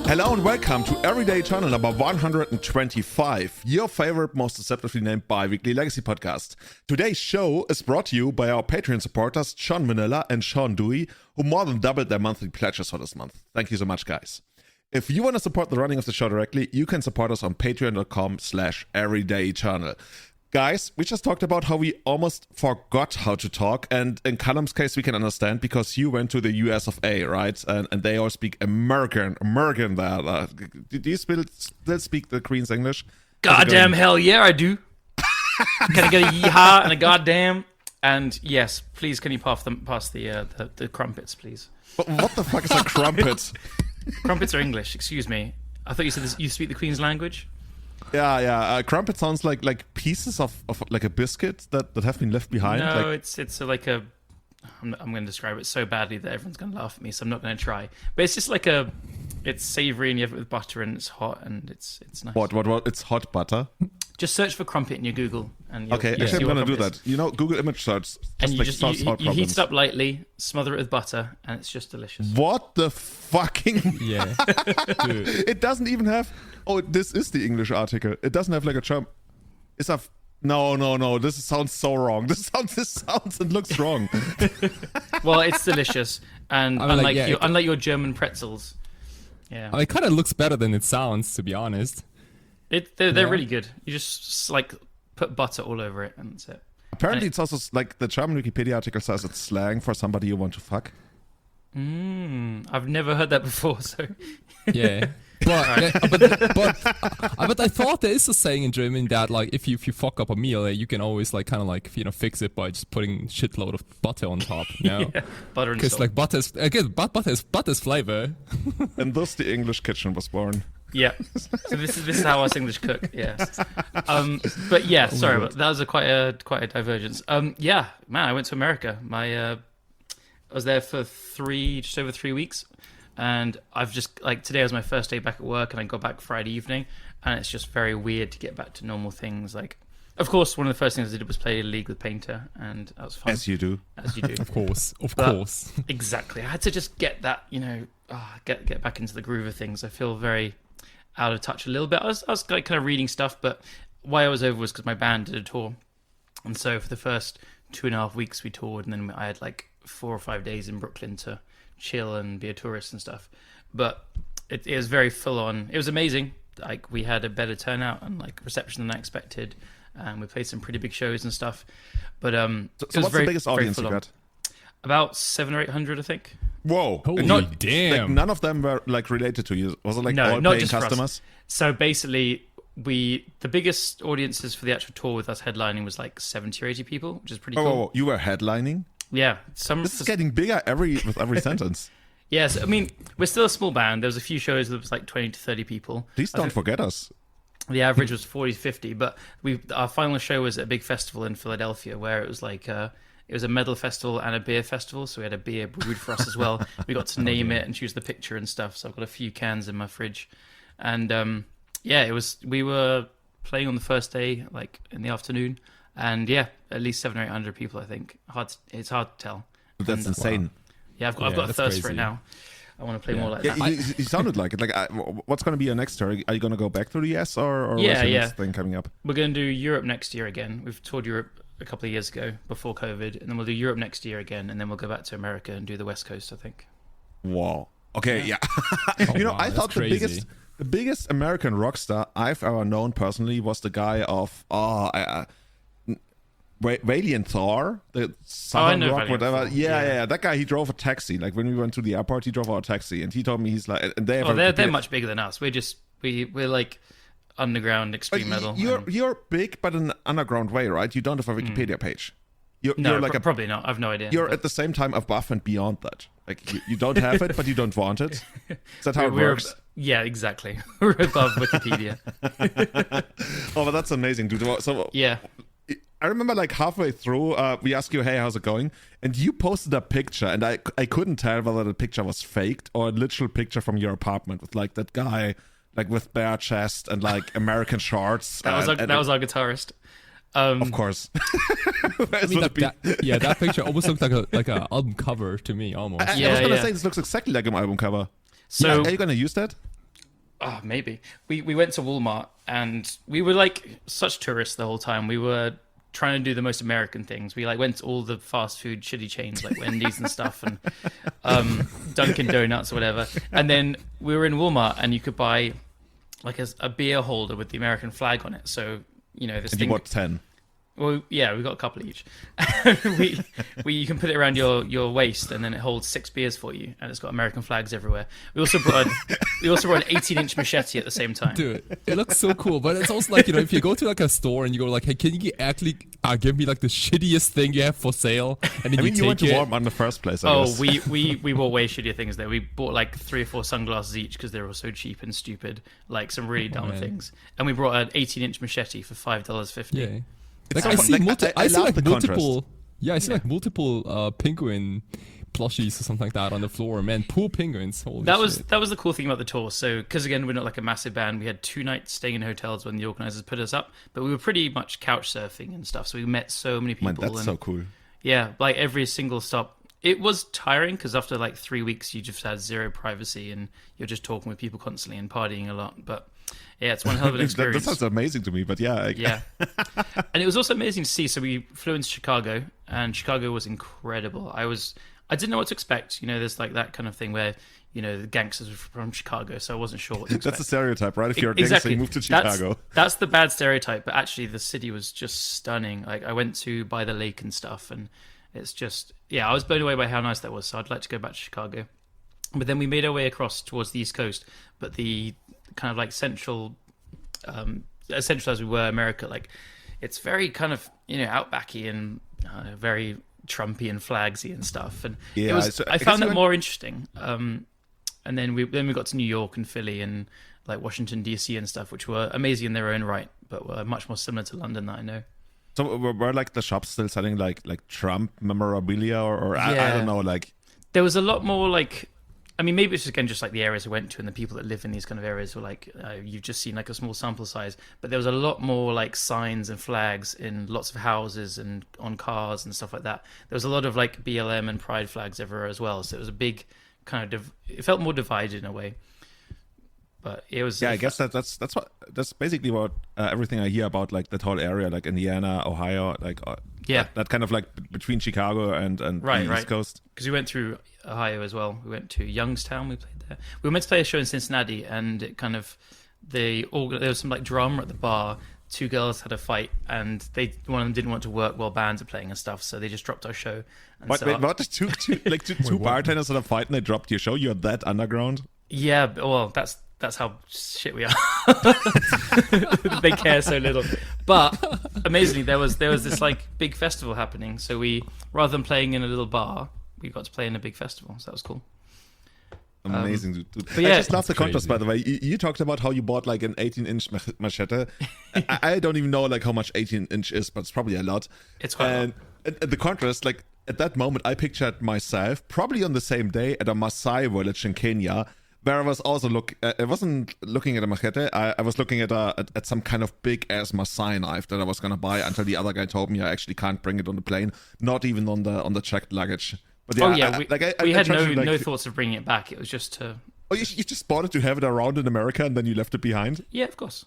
Hello and welcome to Everyday Channel number 125, your favorite, most deceptively named bi-weekly Legacy podcast. Today's show is brought to you by our Patreon supporters, Sean Manila and Sean Dewey, who more than doubled their monthly pledges for this month. Thank you so much, guys. If you want to support the running of the show directly, you can support us on patreon.com/everydaychannel. Guys, we just talked about how we almost forgot how to talk, and in Callum's case, we can understand because you went to the US of A, right? And they all speak American there. Do you still speak the Queen's English? Goddamn hell yeah, I do. Can I get a yeehaw and a goddamn? And yes, please, can you pass the crumpets, please? What the fuck is a crumpet? Crumpets are English, excuse me. I thought you said you speak the Queen's language. Yeah. Crumpet sounds like pieces of like a biscuit that have been left behind. No, it's like a. I'm going to describe it so badly that everyone's going to laugh at me, so I'm not going to try. But it's just like it's savory and you have it with butter and it's hot and it's nice. What? It's hot butter? Just search for crumpet in your Google. And okay, actually I'm going to do that. You know, Google image search. And you heat it up lightly, smother it with butter, and it's just delicious. What the fucking... Yeah. It doesn't even have... Oh, this is the English article. It doesn't have like a German... It's a... No. This sounds so wrong. This sounds and looks wrong. Well, it's delicious. And unlike your German pretzels. Yeah. It kind of looks better than it sounds, to be honest. They're really good. You just like put butter all over it and that's it. Apparently it's also like the German Wikipedia article says it's slang for somebody you want to fuck. I've never heard that before, so... Yeah. But I thought there is a saying in German that like if you fuck up a meal, you can always like kind of like fix it by just putting shitload of butter on top. You know? Yeah, butter and salt. Because like butter's flavor. And thus the English kitchen was born. Yeah. So this is how us English cook. Yes. But yeah, sorry, but that was quite a divergence. Yeah, man, I went to America. I was there for just over 3 weeks. And I've just, like, today was my first day back at work, and I got back Friday evening, and it's just very weird to get back to normal things. Like, of course, one of the first things I did was play League with Painter, and that was fun. As you do. Of course. Exactly. I had to just get that, get back into the groove of things. I feel very out of touch a little bit. I was like kind of reading stuff, but why I was over was because my band did a tour. And so for the first 2.5 weeks we toured, and then I had like 4 or 5 days in Brooklyn to chill and be a tourist and stuff, but it was very full on. It was amazing. Like, we had a better turnout and like reception than I expected, and we played some pretty big shows and stuff. But so what's the biggest audience you got? About 700 or 800, I think. Whoa! Holy damn! Like, none of them were like related to you. Was it like no, all not paying just customers? So basically, the biggest audiences for the actual tour with us headlining was like 70 or 80 people, which is pretty cool. Oh, you were headlining? Yeah. This is getting bigger with every sentence. Yes, I mean, we're still a small band. There was a few shows that was like 20 to 30 people. Please don't forget us. The average was 40 to 50, but our final show was at a big festival in Philadelphia where it was like it was a metal festival and a beer festival, so we had a beer brewed for us as well. We got to name it and choose the picture and stuff, so I've got a few cans in my fridge. And we were playing on the first day, like in the afternoon, and yeah, at least 700 or 800 people, I think. It's hard to tell. That's insane. Wow. Yeah, I've got a thirst for it now. I want to play more like that. You sounded like it. Like, what's going to be your next tour? Are you going to go back to the US or what's your next thing coming up? We're going to do Europe next year again. We've toured Europe a couple of years ago before COVID, and then we'll do Europe next year again, and then we'll go back to America and do the West Coast, I think. Wow. Okay, yeah. I thought the biggest American rock star I've ever known personally was the guy of Valiant Thor, the Southern Rock, whatever. Yeah. That guy, he drove a taxi. Like, when we went to the airport, he drove our taxi, and he told me he's like, and they're much bigger than us. We're like underground extreme metal. You're big, but in an underground way, right? You don't have a Wikipedia page. You're like probably not. I've no idea. You're at the same time above and beyond that. Like, you don't have it, but you don't want it. Is that how it works? Yeah, exactly. We're above Wikipedia. Oh, but that's amazing, dude. So yeah. I remember like halfway through, we asked you, hey, how's it going? And you posted a picture, and I couldn't tell whether the picture was faked or a literal picture from your apartment with like that guy, like with bare chest and like American shorts. That was our guitarist. Of course. I mean, that picture almost looked like a album cover to me, almost. I was gonna say this looks exactly like an album cover. So are you gonna use that? Oh, maybe. We went to Walmart and we were like such tourists the whole time. We were trying to do the most American things. We like went to all the fast food shitty chains like Wendy's and stuff and Dunkin' Donuts or whatever. And then we were in Walmart and you could buy like a beer holder with the American flag on it. So, you know, this And thing. you bought 10. Well, yeah, we got a couple each. You can put it around your waist, and then it holds 6 beers for you, and it's got American flags everywhere. We also brought an 18-inch machete at the same time. Dude, it looks so cool, but it's also like, you know, if you go to like a store and you go like, hey, can you actually give me like the shittiest thing you have for sale? And then I mean, you went to it. Walmart in the first place, I guess. we bought way shittier things there. We bought like 3 or 4 sunglasses each because they were so cheap and stupid, like some really dumb things. And we brought an 18-inch machete for $5.50. Yeah. Like I see, I see love like the multiple. Yeah, I see like multiple penguin plushies or something like that on the floor. Man, poor penguins. Holy That shit. was the cool thing about the tour. So, because again, we're not like a massive band. We had 2 nights staying in hotels when the organizers put us up, but we were pretty much couch surfing and stuff. So we met so many people. Man, that's so cool. Yeah, like every single stop. It was tiring because after like 3 weeks, you just had zero privacy and you're just talking with people constantly and partying a lot. But yeah, it's one hell of an experience. That sounds amazing to me, but yeah. Yeah. And it was also amazing to see. So we flew into Chicago, and Chicago was incredible. I didn't know what to expect. You know, there's like that kind of thing where, you know, the gangsters are from Chicago, so I wasn't sure what to expect. That's a stereotype, right? If you're a gangster, you move to Chicago. That's the bad stereotype, but actually the city was just stunning. Like I went to by the lake and stuff, and it's just, yeah, I was blown away by how nice that was. So I'd like to go back to Chicago. But then we made our way across towards the East Coast, but the kind of like central as we were, America, like it's very kind of, you know, outbacky and very Trumpy and flagsy and stuff. And yeah, I found that more interesting. And then we got to New York and Philly and like Washington DC and stuff, which were amazing in their own right, but were much more similar to London that I know. So were like the shops still selling like Trump memorabilia or I don't know, like there was a lot more like, I mean, maybe it's again just like the areas I went to and the people that live in these kind of areas were like, you've just seen like a small sample size, but there was a lot more like signs and flags in lots of houses and on cars and stuff like that. There was a lot of like BLM and pride flags everywhere as well. So it was a big kind of, it felt more divided in a way. But it was, yeah, I guess that's basically what everything I hear about like that whole area, like Indiana, Ohio, like that kind of like between Chicago and the East Coast. Because we went through Ohio as well. We went to Youngstown. We played there. We were meant to play a show in Cincinnati, and it kind of there was some like drama at the bar. 2 girls had a fight, and one of them didn't want to work while bands are playing and stuff, so they just dropped our show. And what? Two bartenders had a fight and they dropped your show? You're that underground? Yeah, well, that's how shit we are. They care so little. But amazingly, there was this like big festival happening. So we, rather than playing in a little bar, we got to play in a big festival. So that was cool. Amazing, dude. But yeah, I just love the contrast, by the way. You talked about how you bought like an 18-inch machete. I don't even know like how much 18-inch is, but it's probably a lot. It's quite a lot. And the contrast, like at that moment, I pictured myself probably on the same day at a Maasai village in Kenya, where I was also I wasn't looking at a machete. I was looking at some kind of big ass Maasai-knife that I was gonna buy until the other guy told me I actually can't bring it on the plane, not even on the checked luggage. But yeah, we had no thoughts of bringing it back. It was just to. Oh, you just bought it to have it around in America and then you left it behind? Yeah, of course.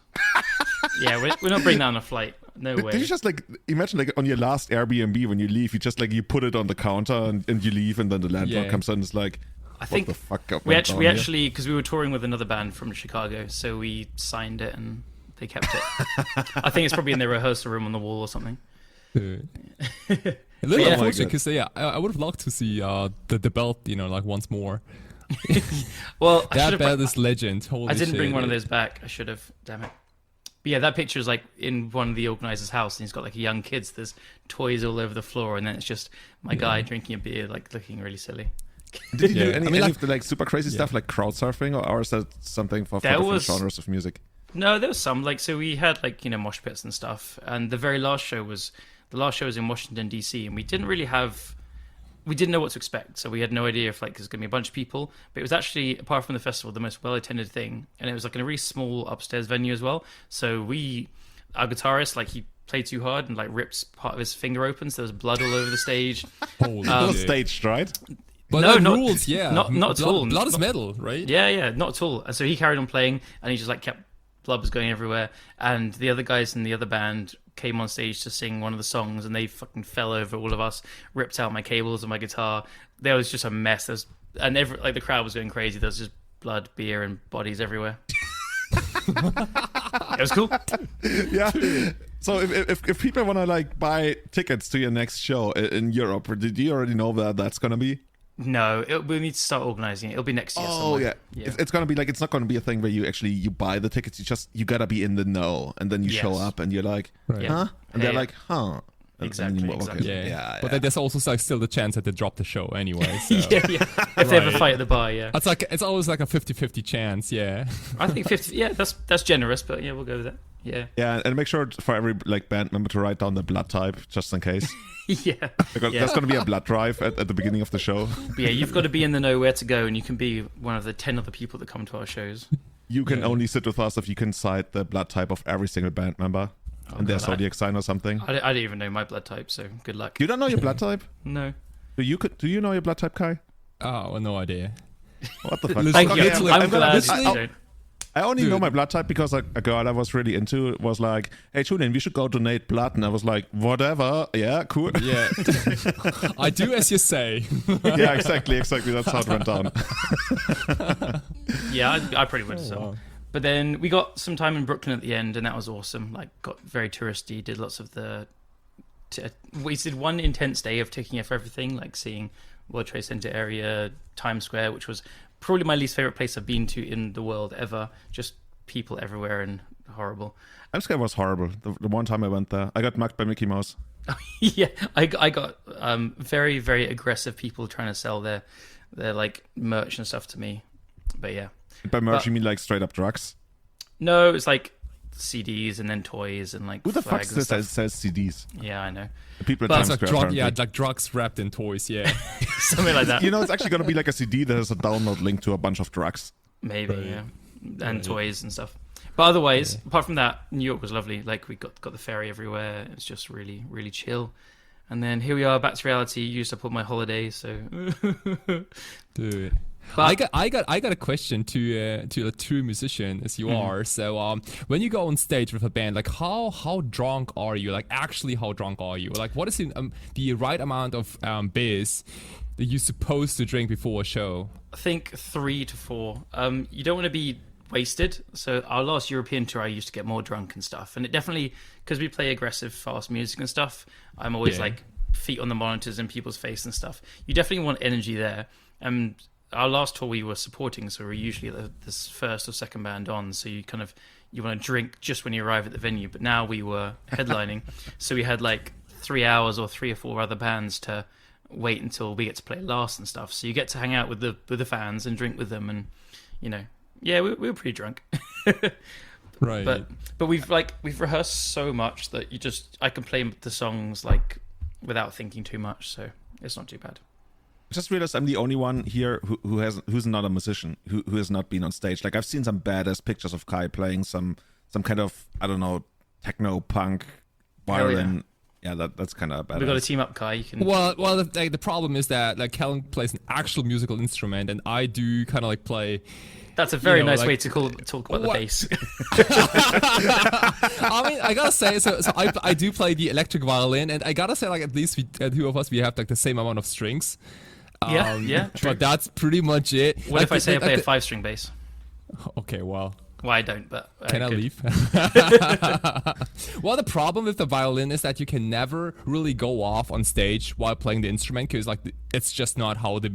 Yeah, we're not bringing that on a flight. No way. Did you just like imagine like on your last Airbnb when you leave, you just like you put it on the counter and you leave, and then the landlord comes in and is like, I think what the fuck we actually because we were touring with another band from Chicago, so we signed it and they kept it. I think it's probably in their rehearsal room on the wall or something. A little unfortunate because I would have loved to see the belt, you know, like once more. Well, that belt is legend. Holy I didn't shit. bring one of those back. I should have. Damn it. But yeah, that picture is like in one of the organizers' house, and he's got like young kids. There's toys all over the floor, and then it's just my guy drinking a beer, like looking really silly. Did you do any of the like super crazy stuff like crowd surfing, or is that something for different genres of music? No, there was some like so we had like, you know, mosh pits and stuff, and the last show was in Washington DC, and we didn't know what to expect, so we had no idea if like there's gonna be a bunch of people. But it was actually, apart from the festival, the most well attended thing, and it was like in a really small upstairs venue as well. So our guitarist, like he played too hard and like ripped part of his finger open, so there was blood all over the stage. Holy staged, right? But No, like not- rules, yeah. not at all. Blood is metal, right? Yeah, not at all. And so he carried on playing, and he just like kept blood was going everywhere. And the other guys in the other band came on stage to sing one of the songs, and they fucking fell over all of us, ripped out my cables and my guitar. There was just a mess. The crowd was going crazy. There was just blood, beer, and bodies everywhere. It was cool. Yeah. So if people want to like buy tickets to your next show in Europe, do you already know where that's gonna be? No, we need to start organizing it. It'll be next year. Oh somewhere. yeah. It's gonna be like, it's not gonna be a thing where you buy the tickets. You gotta be in the know, and then you show up and you're like, Right. huh? And they're Yeah. like, huh? And Exactly, then you walk exactly. in. Yeah. But then there's also like still the chance that they drop the show anyway. So. yeah. If they ever fight at the bar, yeah. It's always like a 50-50 chance, yeah. I think 50. Yeah, that's generous, but yeah, we'll go with that. Yeah. Yeah, and make sure for every like band member to write down the blood type just in case. Yeah. Because Yeah. there's gonna be a blood drive at the beginning of the show. But yeah, you've got to be in the know where to go, and you can be one of the 10 other people that come to our shows. You can only sit with us if you can cite the blood type of every single band member. And their God, zodiac sign or something. I don't even know my blood type, so good luck. You don't know your blood type? No. Do you know your blood type, Kai? Oh, well, no idea. What the fuck? Literally- Thank Okay, you. literally- I'm glad literally- you don't. I only know Dude. my blood type because a girl I was really into was like, "Hey Julian, we should go donate blood," and I was like, "Whatever, yeah, cool." Yeah. I do as you say. Yeah, exactly. That's how it went down. Yeah, I pretty much so. wow. But then we got some time in Brooklyn at the end, and that was awesome. Like, got very touristy. Did lots of we did one intense day of taking off everything, like seeing World Trade Center area, Times Square, which was probably my least favorite place I've been to in the world ever. Just people everywhere and horrible. Times Square was horrible. The one time I went there, I got mugged by Mickey Mouse. Yeah, I got very, very aggressive people trying to sell their like merch and stuff to me. But yeah, By merch, But- you mean like straight up drugs? no, it's like CDs and then toys and like Who the fuck flags and stuff. sells CDs? Yeah, I know. The people at But- Times It's like Square. apparently. like drugs wrapped in toys, yeah. Something like that. You know, it's actually gonna be like a CD that has a download link to a bunch of drugs. Maybe, Right. yeah. And Right. toys and stuff. But otherwise, apart from that, New York was lovely. Like, we got the ferry everywhere. It's just really, really chill. And then here we are, back to reality. Used up all my holidays, so... Dude. But- I got a question to a true musician as you are. So when you go on stage with a band, like how drunk are you? Like actually, how drunk are you? Like what is the right amount of beers that you're supposed to drink before a show? I think 3 to 4. You don't want to be wasted. So our last European tour, I used to get more drunk and stuff. And it definitely, because we play aggressive, fast music and stuff, I'm always Yeah. like feet on the monitors in people's face and stuff. You definitely want energy there. And our last tour we were supporting, so we're usually this first or second band on. So you want to drink just when you arrive at the venue. But now we were headlining, so we had like 3 hours or 3 or 4 other bands to wait until we get to play last and stuff. So you get to hang out with the fans and drink with them, and we were pretty drunk. Right. But we've rehearsed so much that I can play the songs like without thinking too much, so it's not too bad. I just realized I'm the only one here who's not a musician, who has not been on stage. Like I've seen some badass pictures of Kai playing some kind of, I don't know, techno punk violin. Yeah, that's kind of badass. We've got to team up, Kai. You can. Well, the problem is that like Callum plays an actual musical instrument, and I do kind of like play. That's a very you know, nice like- way to talk about the What? bass. I mean, I gotta say, so I do play the electric violin, and I gotta say, like at least the two of us, we have like the same amount of strings. Yeah, true. But that's pretty much it. What Like, if I say I play a the- 5-string bass? Okay, well. Well, I don't, but Can I could. leave? Well, the problem with the violin is that you can never really go off on stage while playing the instrument because, like, it's just not how the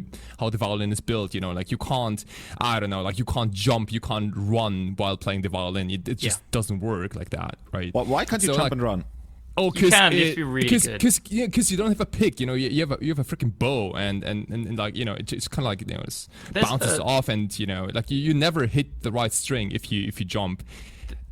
violin is built. You know, like you can't, I don't know, like you can't jump, you can't run while playing the violin. It just doesn't work like that, right? Why can't you So, jump like- and run? Oh, You can if you're really good. Because you don't have a pick. You know, you have a freaking bow, and like it's kind of like it bounces off, and like you never hit the right string if you jump.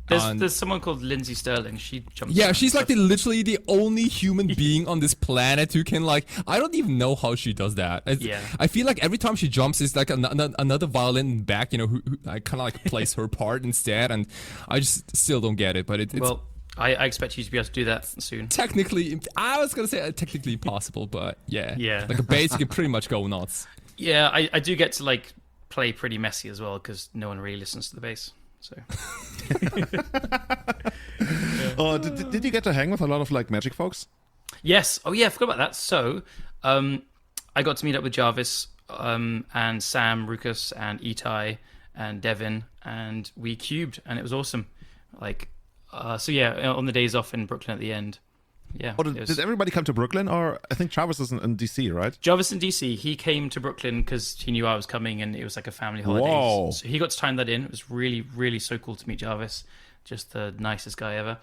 There's someone called Lindsay Sterling. She jumps. Yeah, around she's and like stuff. literally the only human being on this planet who can I don't even know how she does that. Yeah. I feel like every time she jumps, it's like another violin in the back, who I kind of like plays her part instead, and I just still don't get it. But it's Well, I expect you to be able to do that soon. technically, I was gonna say technically possible, but yeah, Yeah. like a bass, you can pretty much go nuts. Yeah, I do get to like play pretty messy as well because no one really listens to the bass. So. Oh, did you get to hang with a lot of like Magic folks? Yes. Oh yeah, I forgot about that. So, I got to meet up with Jarvis, and Sam, Rukus, and Itai, and Devin, and we cubed, and it was awesome. Like, so yeah, on the days off in Brooklyn at the end. Yeah. Oh, did everybody come to Brooklyn? Or I think Travis is in DC, right? Jarvis in DC. He came to Brooklyn because he knew I was coming, and it was like a family holiday. Whoa. So he got to time that in. It was really, really so cool to meet Jarvis. Just the nicest guy ever.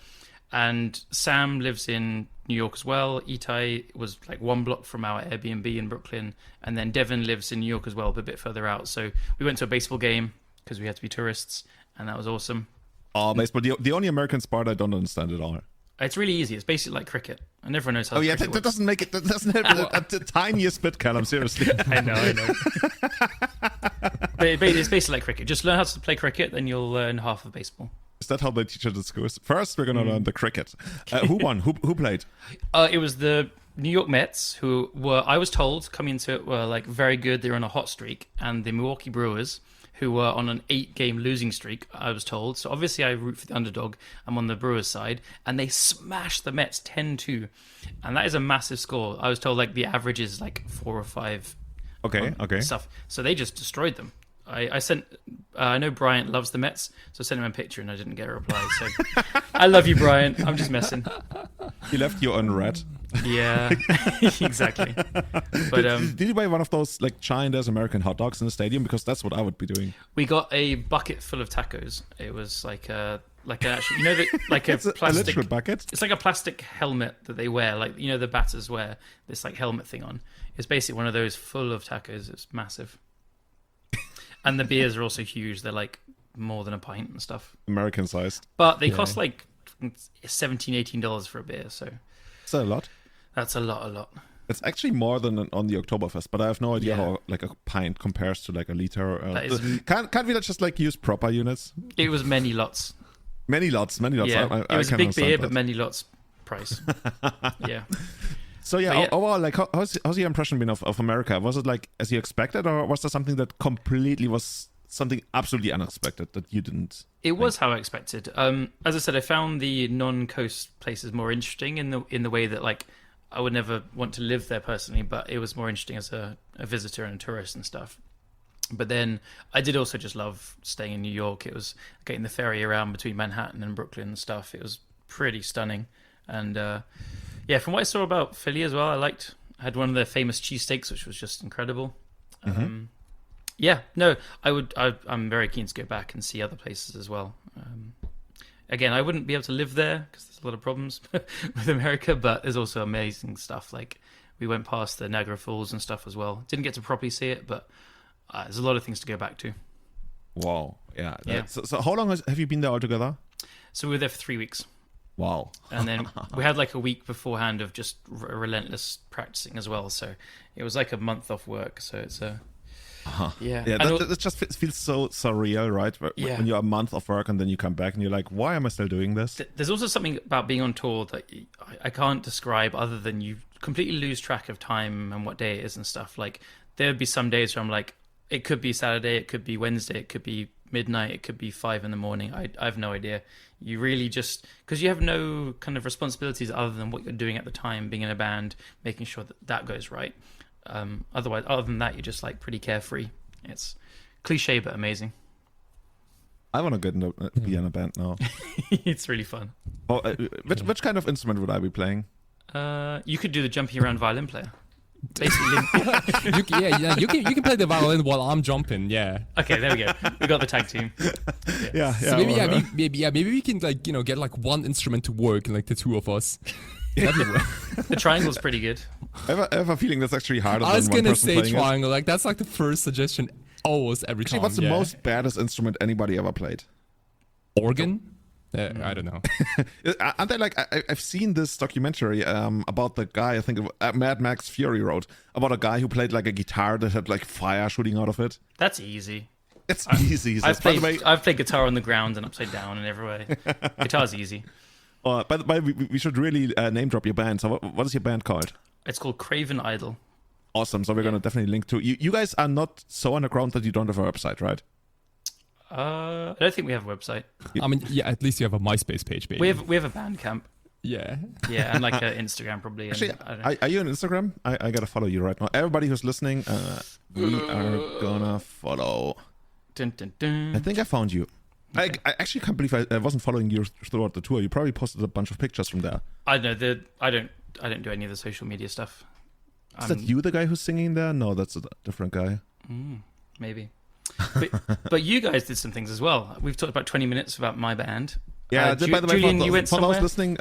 And Sam lives in New York as well. Itai was like 1 block from our Airbnb in Brooklyn. And then Devin lives in New York as well, but a bit further out. So we went to a baseball game because we had to be tourists, and that was awesome. Oh, baseball. The only American sport I don't understand at all. It's really easy. It's basically like cricket, and everyone knows how. Oh yeah, cricket that works. doesn't make it. That doesn't have the tiniest bit, Callum. Seriously. I know. But it's basically like cricket. Just learn how to play cricket, then you'll learn half of baseball. Is that how they teach it at schools? First, we're gonna learn the cricket. Who won? Who played? It was the New York Mets, who were, I was told, coming into it, were like very good. They were on a hot streak, and the Milwaukee Brewers, who were on an 8-game losing streak, I was told. So obviously I root for the underdog. I'm on the Brewers side. And they smashed the Mets 10-2. And that is a massive score. I was told like the average is like 4 or 5 Okay. stuff. So they just destroyed them. I sent, I know Bryant loves the Mets, so I sent him a picture and I didn't get a reply. So I love you, Bryant. I'm just messing. He left you on red. Yeah, exactly. But did you buy one of those like giant ass American hot dogs in the stadium? Because that's what I would be doing. We got a bucket full of tacos. It was like an actual, you know, like a plastic a literal bucket. It's like a plastic helmet that they wear, like, you know, the batters wear this like helmet thing on. It's basically one of those full of tacos. It's massive, and the beers are also huge. They're like more than a pint and stuff. American sized, but they cost like $17-18 for a beer. So is that a lot? That's a lot. It's actually more than on the Oktoberfest, but I have no idea how like a pint compares to like a liter. Can't we just like use proper units? It was many lots. Many lots. Yeah, it was a big beer, but many lots price. Yeah. So yeah, overall, like how's your impression been of America? Was it like as you expected, or was there something that completely was something absolutely unexpected that you didn't? It was how I expected. As I said, I found the non-coast places more interesting in the way that like I would never want to live there personally, but it was more interesting as a visitor and a tourist and stuff. But then I did also just love staying in New York. It was getting the ferry around between Manhattan and Brooklyn and stuff. It was pretty stunning. And yeah, from what I saw about Philly as well, I had one of their famous cheesesteaks, which was just incredible. Mm-hmm. Yeah, no, I'm very keen to go back and see other places as well. Again, I wouldn't be able to live there because there's a lot of problems with America, but there's also amazing stuff. Like we went past the Niagara Falls and stuff as well. Didn't get to properly see it, but there's a lot of things to go back to. Wow. Yeah. So how long have you been there altogether? So we were there for 3 weeks. Wow. And then we had like a week beforehand of just relentless practicing as well. So it was like a month off work. So it's yeah. That just feels so surreal, right? When you're a month off work and then you come back and you're like, why am I still doing this? There's also something about being on tour that I can't describe other than you completely lose track of time and what day it is and stuff. Like there'd be some days where I'm like, it could be Saturday, it could be Wednesday, it could be midnight, it could be 5 a.m. I have no idea. You really just, because you have no kind of responsibilities other than what you're doing at the time, being in a band, making sure that goes right. Other than that, you're just like pretty carefree. It's cliche but amazing. I want to be in a band now. It's really fun. Oh, which kind of instrument would I be playing? You could do the jumping around violin player. Basically, you can play the violin while I'm jumping. Yeah. Okay, there we go. We got the tag team. Yeah. So maybe we can like get like one instrument to work, like the two of us. The triangle's pretty good. I have a feeling that's actually harder. I was than one gonna person say playing triangle. Like that's like the first suggestion almost every time. What's the most baddest instrument anybody ever played? Organ. I don't know. Aren't they like? I've seen this documentary about the guy. I think Mad Max Fury Road, about a guy who played like a guitar that had like fire shooting out of it. That's easy. It's easy. I've played guitar on the ground and upside down and every way. Guitar's easy. By the way, we should really name drop your band. So what is your band called? It's called Craven Idol. Awesome. So we're going to definitely link to you. You guys are not so underground that you don't have a website, right? I don't think we have a website. I mean, yeah, at least you have a MySpace page, baby. We have a Bandcamp. Yeah. Yeah, and like an Instagram probably. And Actually, are you on Instagram? I got to follow you right now. Everybody who's listening, we are going to follow. Dun, dun, dun. I think I found you. Okay. I actually can't believe I wasn't following you throughout the tour. You probably posted a bunch of pictures from there. I know I don't do any of the social media stuff. Is that you, the guy who's singing there? No, that's a different guy. Maybe. But you guys did some things as well. We've talked about 20 minutes about my band. Yeah, by the way, Julian, for you went those somewhere? listening,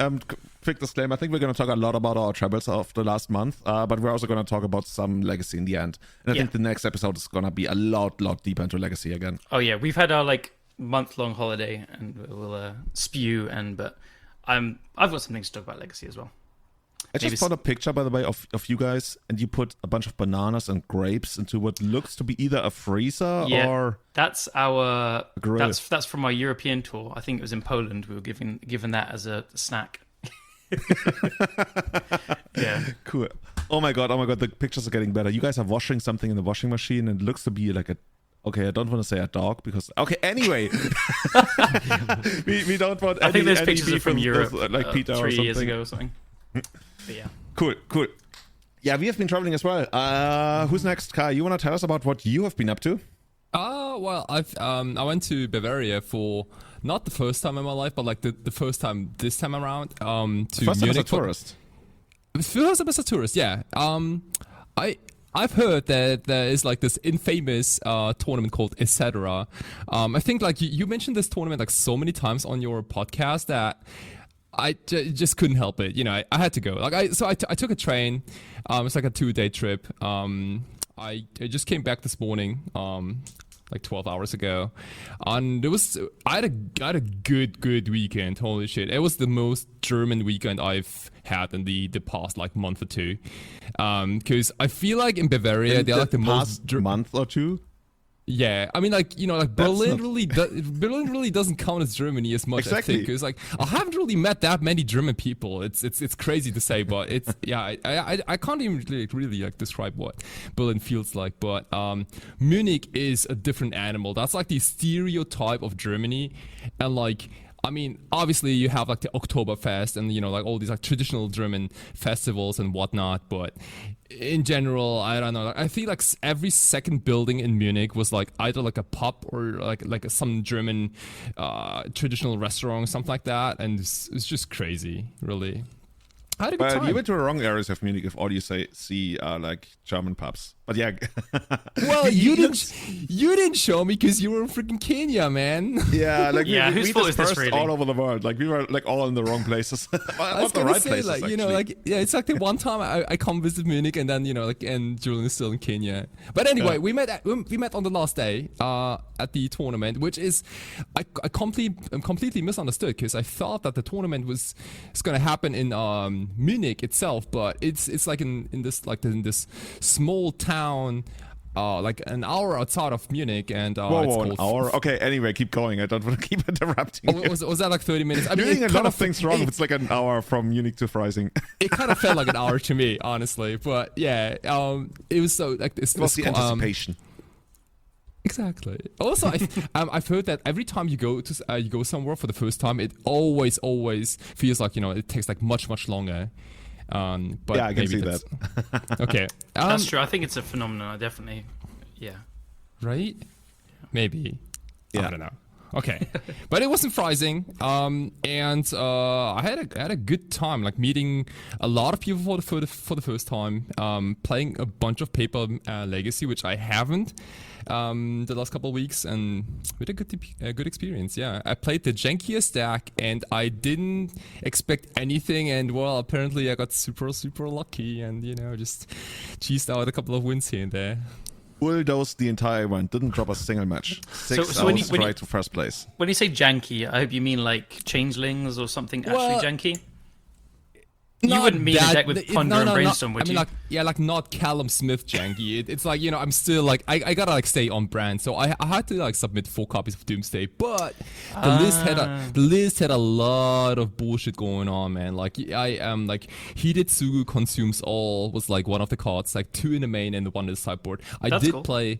quick disclaimer, I think we're going to talk a lot about our travels of the last month, but we're also going to talk about some Legacy in the end. And I think the next episode is going to be a lot deeper into Legacy again. Oh yeah, we've had our like month-long holiday, and we'll spew. But I've got something to talk about Legacy as well. I just found a picture, by the way, of you guys, and you put a bunch of bananas and grapes into what looks to be either a freezer or that's our a grill. That's from our European tour. I think it was in Poland. We were given that as a snack. Yeah, cool. Oh my god, the pictures are getting better. You guys are washing something in the washing machine, and it looks to be like a. Okay, I don't want to say a dog because. Okay, anyway, we don't want. I think those pictures beef are from Europe, like Peter 3 or something. years ago or something. But yeah. Cool. Yeah, we have been traveling as well. Who's next, Kai? You want to tell us about what you have been up to? Well, I went to Bavaria for not the first time in my life, but like the first time this time around. To first time Munich as a tourist. First time as a tourist, yeah. I've heard that there is like this infamous tournament called EtCetera. I think like you mentioned this tournament like so many times on your podcast that I just couldn't help it. You know, I had to go. Like I took a train. It's like a 2-day trip. I just came back this morning. Like 12 hours ago, and I had a good weekend. Holy shit, it was the most German weekend I've had in the past like month or two. Because I feel like in Bavaria they're like the most month or two. Yeah, I mean, like, you know, like Berlin really doesn't count as Germany as much. Exactly. I think, because like I haven't really met that many German people. It's crazy to say, but it's yeah. I can't even really like describe what Berlin feels like. But Munich is a different animal. That's like the stereotype of Germany, and like. I mean, obviously you have like the Oktoberfest and, you know, like all these like traditional German festivals and whatnot. But in general, I don't know. I feel like every second building in Munich was like either like a pub or like some German traditional restaurant or something like that. And it's just crazy, really. I had a good time. You went to the wrong areas of Munich if all you see are like German pubs. But yeah. Well, you didn't show me because you were in freaking Kenya, man. Yeah, like whose fault is this really? All over the world. Like we were like all in the wrong places. I was gonna say, places, like, you know, like yeah, it's like the one time I come visit Munich and then, you know, like, and Julian is still in Kenya. But anyway, we met on the last day at the tournament, which is I completely misunderstood because I thought that the tournament was gonna happen in Munich itself, but it's like in this small town, like an hour outside of Munich, and whoa, an hour. Okay, anyway, keep going. I don't want to keep interrupting. Oh, was that like 30 minutes? I mean, you're doing a lot of things wrong. It's like an hour from Munich to Freising. It kind of felt like an hour to me, honestly. But yeah, it was so like it was the anticipation. Exactly. Also, I've heard that every time you go somewhere for the first time, it always feels like, you know, it takes like much longer. But yeah, I can see that. Okay, that's true. I think it's a phenomenon. I definitely, yeah. Right? Maybe. Yeah. I don't know. Okay, but it wasn't Freising, and I had a good time, like meeting a lot of people for the first time, playing a bunch of paper Legacy, which I haven't the last couple of weeks, and with a good experience. Yeah, I played the jankiest deck, and I didn't expect anything, and well, apparently I got super lucky, and you know, just cheesed out a couple of wins here and there. Bulldozed the entire event, didn't drop a single match. Six hours right to first place. When you say janky, I hope you mean like changelings or something actually janky? You wouldn't mean a deck with Ponder and Brainstorm, would you? Like not Callum Smith janky. It's like, I'm still like, I gotta like stay on brand. So I had to like submit 4 copies of Doomsday, but the list had a lot of bullshit going on, man. Like I like Hidetsugu Consumes All was like one of the cards, like 2 in the main and 1 in the sideboard. I did play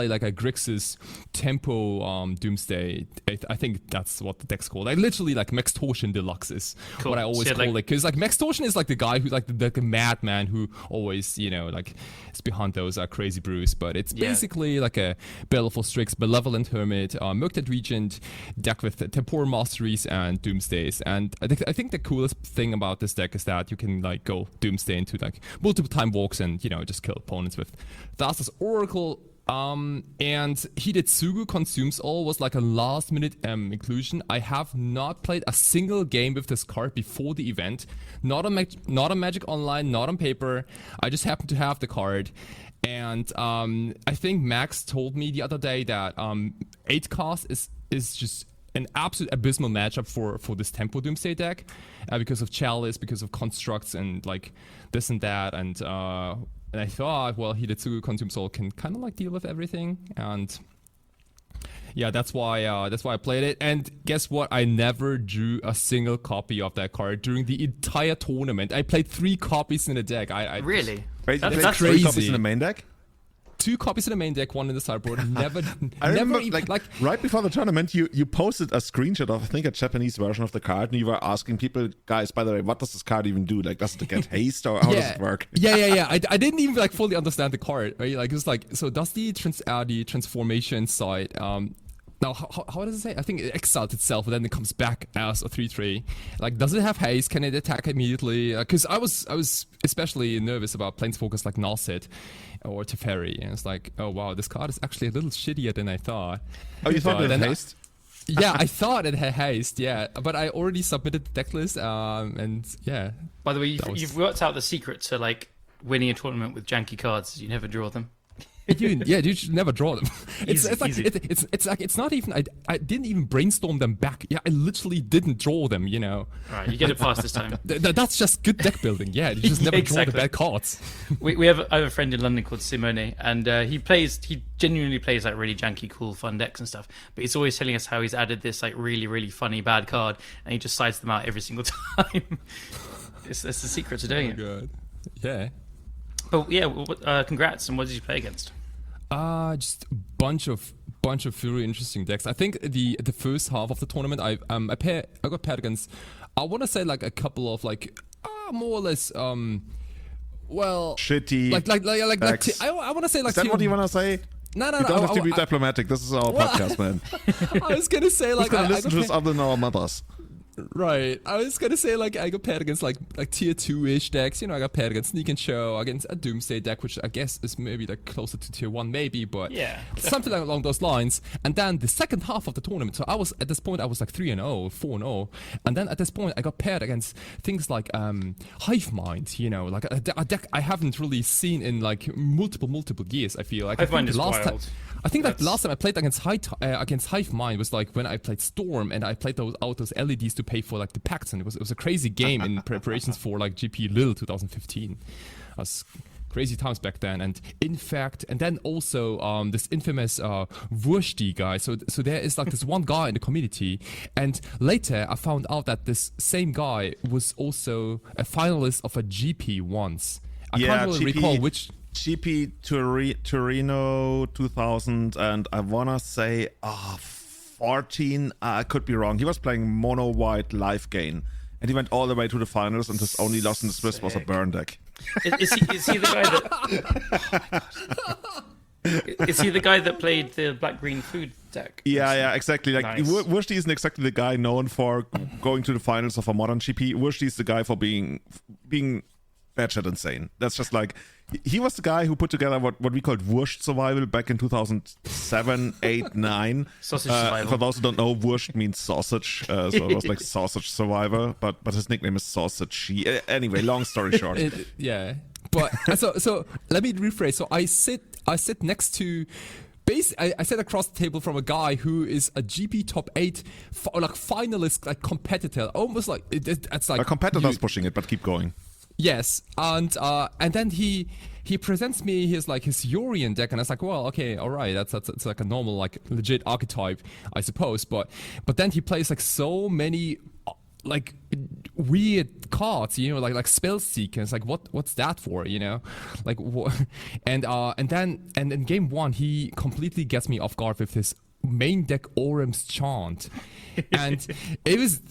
like a Grixis Tempo Doomsday. I think that's what the deck's called. Like literally like Max Torsion Deluxe is what I always call it, because like Max Torsion is like the guy who like the madman who always like is behind those crazy brews, but it's basically like a Baleful Strix, Malevolent Hermit, Murktide Regent deck with Temporal Masteries and Doomsdays. And I think the coolest thing about this deck is that you can like go Doomsday into like multiple time walks and just kill opponents with Thassa's Oracle. And Hidetsugu Consumes All was like a last minute inclusion. I have not played a single game with this card before the event. Not on Magic Online, not on paper. I just happened to have the card. And I think Max told me the other day that 8 cost is just an absolute abysmal matchup for this Tempo Doomsday deck because of Chalice, because of constructs and like this and that. And I thought, well, Hidetsugu Consumes All can kind of like deal with everything, and yeah, that's why I played it. And guess what? I never drew a single copy of that card during the entire tournament. I played 3 copies in the deck. Really? Wait, that's crazy. 3 copies in the main deck? 2 copies in the main deck, 1 in the sideboard. I remember, like right before the tournament, you posted a screenshot of, I think, a Japanese version of the card, and you were asking people, guys, by the way, what does this card even do? Like, does it get haste, or how does it work? Yeah. I didn't even like fully understand the card, right? Like, it's like, so does the transformation side, now, how does it say? I think it exiles itself, and then it comes back as a 3/3. Like, does it have haste? Can it attack immediately? Because I was especially nervous about Planeswalkers like Narset or Teferi, and it's like, oh wow, this card is actually a little shittier than I thought. Oh, you thought it had haste? Yeah, I thought it had haste, yeah. But I already submitted the deck list, and yeah. By the way, you've worked out the secret to like winning a tournament with janky cards. You never draw them. You should never draw them. Easy. It's not even. I didn't even brainstorm them back. Yeah, I literally didn't draw them. All right, you get it past this time. That's just good deck building. Yeah, you just never draw the bad cards. I have a friend in London called Simone, and he genuinely plays like really janky, cool, fun decks and stuff. But he's always telling us how he's added this like really, really funny bad card, and he just sides them out every single time. It's the secret to doing it. God. Yeah. But yeah, congrats. And what did you play against? Just a bunch of very interesting decks. I think the first half of the tournament, I got paired against, I want to say like a couple of like more or less shitty like I want to say like. Is that what you want to say? No. You don't have to be diplomatic. This is our podcast, man. I was gonna say like. Who's gonna listen to us other than our mothers? Right. I was gonna say like I got paired against like tier 2-ish decks. I got paired against Sneak and Show, against a Doomsday deck, which I guess is maybe like closer to tier 1, maybe, but yeah, something along those lines. And then the second half of the tournament, so at this point I was like 3-0, 4-0, and then at this point I got paired against things like Hive Mind, like a deck I haven't really seen in like multiple years. I feel like Hive Mind is wild. I think like the last time I played against Hive Mind was like when I played Storm, and I played those LEDs to pay for like the packs, and it was a crazy game in preparations for like GP Lille 2015. It was crazy times back then. And in fact, and then also this infamous Wursti guy. So there is like this one guy in the community, and later I found out that this same guy was also a finalist of a GP once. I can't really recall which. GP Torino 2000, and I wanna say 14. I could be wrong. He was playing mono white life gain, and he went all the way to the finals, and his only loss in the Swiss was a burn deck. Is he the guy that? Is he the guy that played the black green food deck? Yeah, exactly. Like nice. Wursti isn't exactly the guy known for going to the finals of a modern GP. Wursti is the guy for being batshit insane. That's just like, he was the guy who put together what we called Wurst Survival back in 2007, 8, 9. Sausage Survival. For those who don't know, Wurst means sausage, so it was like Sausage Survivor, but his nickname is Sausage. Anyway, long story short. Yeah. But so let me rephrase. So I sit next to I sat across the table from a guy who is a GP top 8 finalist competitor, almost like it's like a competitor's pushing it, but keep going. Yes, and then he presents me his Urian deck, and I was like, well, okay, all right, that's like a normal like legit archetype, I suppose. But then he plays like so many like weird cards, like spell seeker. It's like what's that for, like and in game 1 he completely gets me off guard with his main deck Orem's Chant, and it was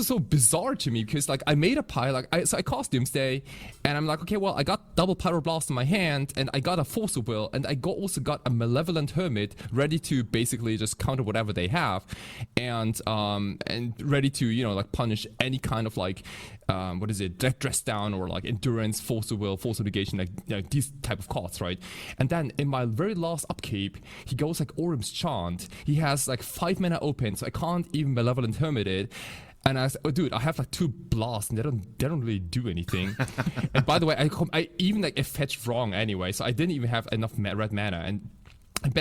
so bizarre to me because like I made a pile, so I cast Doomsday, and I'm like, okay, well I got double Pyroblast in my hand, and I got a Force of Will, and I also got a Malevolent Hermit ready to basically just counter whatever they have, and ready to like punish any kind of like dress down or like endurance, Force of Will, Force of Negation, like these type of cards, right? And then in my very last upkeep, he goes like Orem's Chant. He has like 5 mana open, so I can't even Malevolent Hermit it. And I said, oh dude, I have like 2 blasts and they don't really do anything. And by the way, I even like fetched wrong anyway, so I didn't even have enough red mana.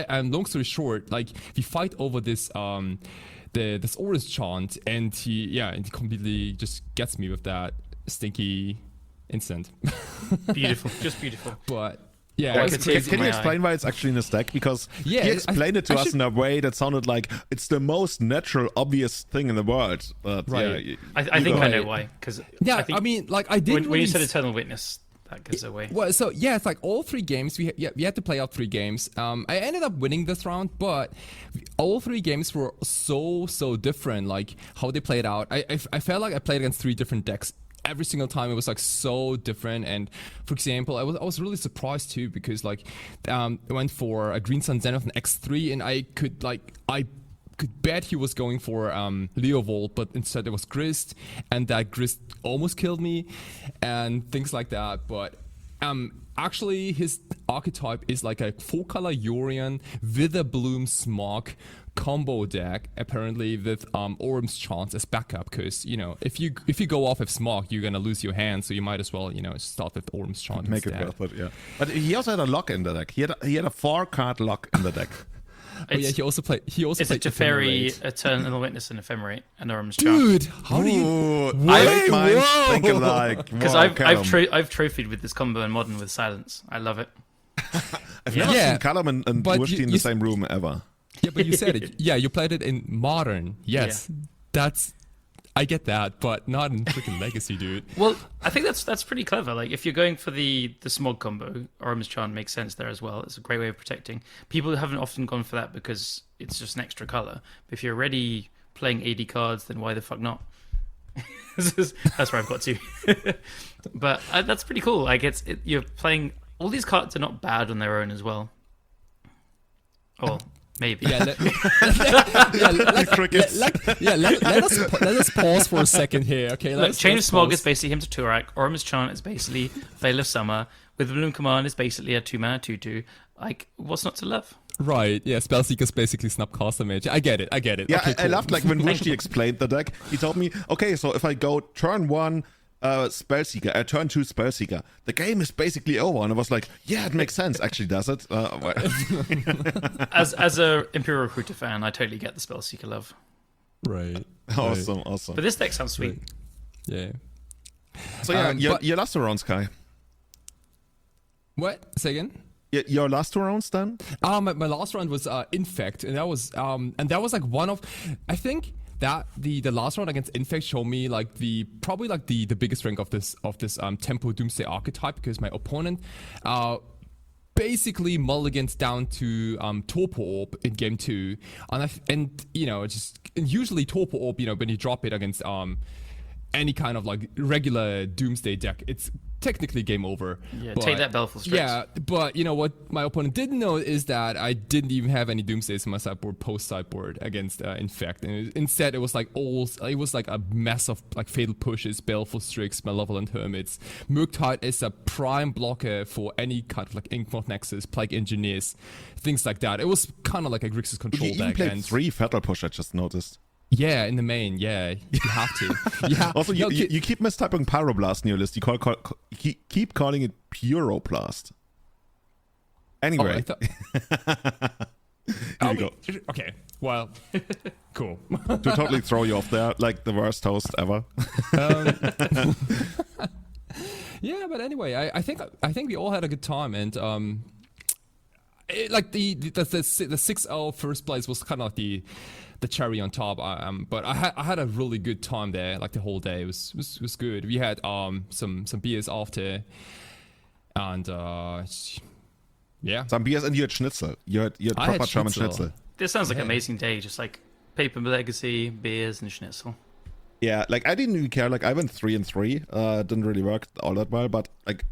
And long story short, like we fight over this this Orem's Chant, and he completely just gets me with that stinky instant. Beautiful, just beautiful. But yeah, can you explain why it's actually in his deck? Because he explained it to us in a way that sounded like it's the most natural, obvious thing in the world. But, right. Yeah, I think I know why. Because I mean, like I did when you said Eternal Witness, that gives away. Well, so yeah, it's like all 3 games. We had to play out 3 games. I ended up winning this round, but all 3 games were so different. Like how they played out. I felt like I played against 3 different decks. Every single time it was like so different. And for example, I was really surprised too, because like I went for a Green Sun Zenith and X3, and I could bet he was going for Leovold, but instead it was Grist, and that Grist almost killed me and things like that. But actually his archetype is like a 4-color Urian with a Bloom Smog combo deck, apparently with Orem's Chance as backup, because if you go off with Smog, you're gonna lose your hand, so you might as well start with Orem's Chance make instead. it worth it. Yeah, but he also had a lock in the deck. He had a 4-card lock in the deck. Oh yeah, he also played Teferi, Eternal Witness, and Ephemerate, and Orem's Chant. Dude, how do you? I mind thinking like, because I've trophied with this combo in Modern with Silence. I love it. I've never seen Callum and Wushti in the same room ever. Yeah, but you said it. Yeah, you played it in Modern. Yes, I get that, but not in freaking Legacy, dude. Well, I think that's pretty clever. Like, if you're going for the Smog combo, Orem's Chant makes sense there as well. It's a great way of protecting. People haven't often gone for that because it's just an extra color. But if you're already playing 80 cards, then why the fuck not? That's where I've got to. But that's pretty cool. Like, you're playing... All these cards are not bad on their own as well. Oh... Maybe. Yeah, let us pause for a second here. Okay. Look, Chain of Smog is basically him to Turak. Orem's Chant is basically Veil of Summer. With Bloom Command is basically a 2-mana 2/2. Like, what's not to love? Right. Yeah. Spellseeker's basically Snapcaster Mage. I get it. Yeah, okay, cool. I loved like when Wushti explained the deck. He told me, okay, so if I go turn 1. Spellseeker, turn 2 Spellseeker. The game is basically over, and I was like, yeah, it makes sense. Actually, does it? As a Imperial Recruiter fan, I totally get the Spellseeker love. Right. Awesome. But this deck sounds sweet. Yeah. So yeah, your last 2 rounds, Kai. What? Say again? Your last 2 rounds, then? My last round was Infect, and that was like one of, I think. That the last round against Infect showed me like the biggest strength of this Tempo Doomsday archetype, because my opponent basically mulligans down to Torpor Orb in game 2, and usually Torpor Orb, when you drop it against any kind of like regular Doomsday deck, it's technically game over. Yeah, take that Baleful Strix. Yeah, but what my opponent didn't know is that I didn't even have any Doomsdays in my sideboard post-sideboard against Infect, and instead it was like a mess of like Fatal Pushes, Baleful Strix, Malevolent Hermits. Murktide is a prime blocker for any kind of like Inkmoth Nexus, Plague Engineers, things like that. It was kind of like a Grixis control deck. You played 3 Fatal Push, I just noticed. Yeah, in the main, yeah, you have to. Yeah. Also, you keep mistyping Pyroblast in your list. You keep calling it Puroblast. Anyway. Here you go. Okay, well, cool. To totally throw you off there, like the worst host ever. Yeah, but anyway, I think we all had a good time, and like the 6-0 first place was kind of like the cherry on top. But I had a really good time there, like the whole day. It was good. We had some beers after, and yeah, Some beers, and you had schnitzel. You had I had proper German schnitzel. schnitzel. This sounds like Yeah. an amazing day, just like paper legacy, beers, and schnitzel. Yeah, like I didn't even care. Like I went 3-3. Didn't really work all that well, but like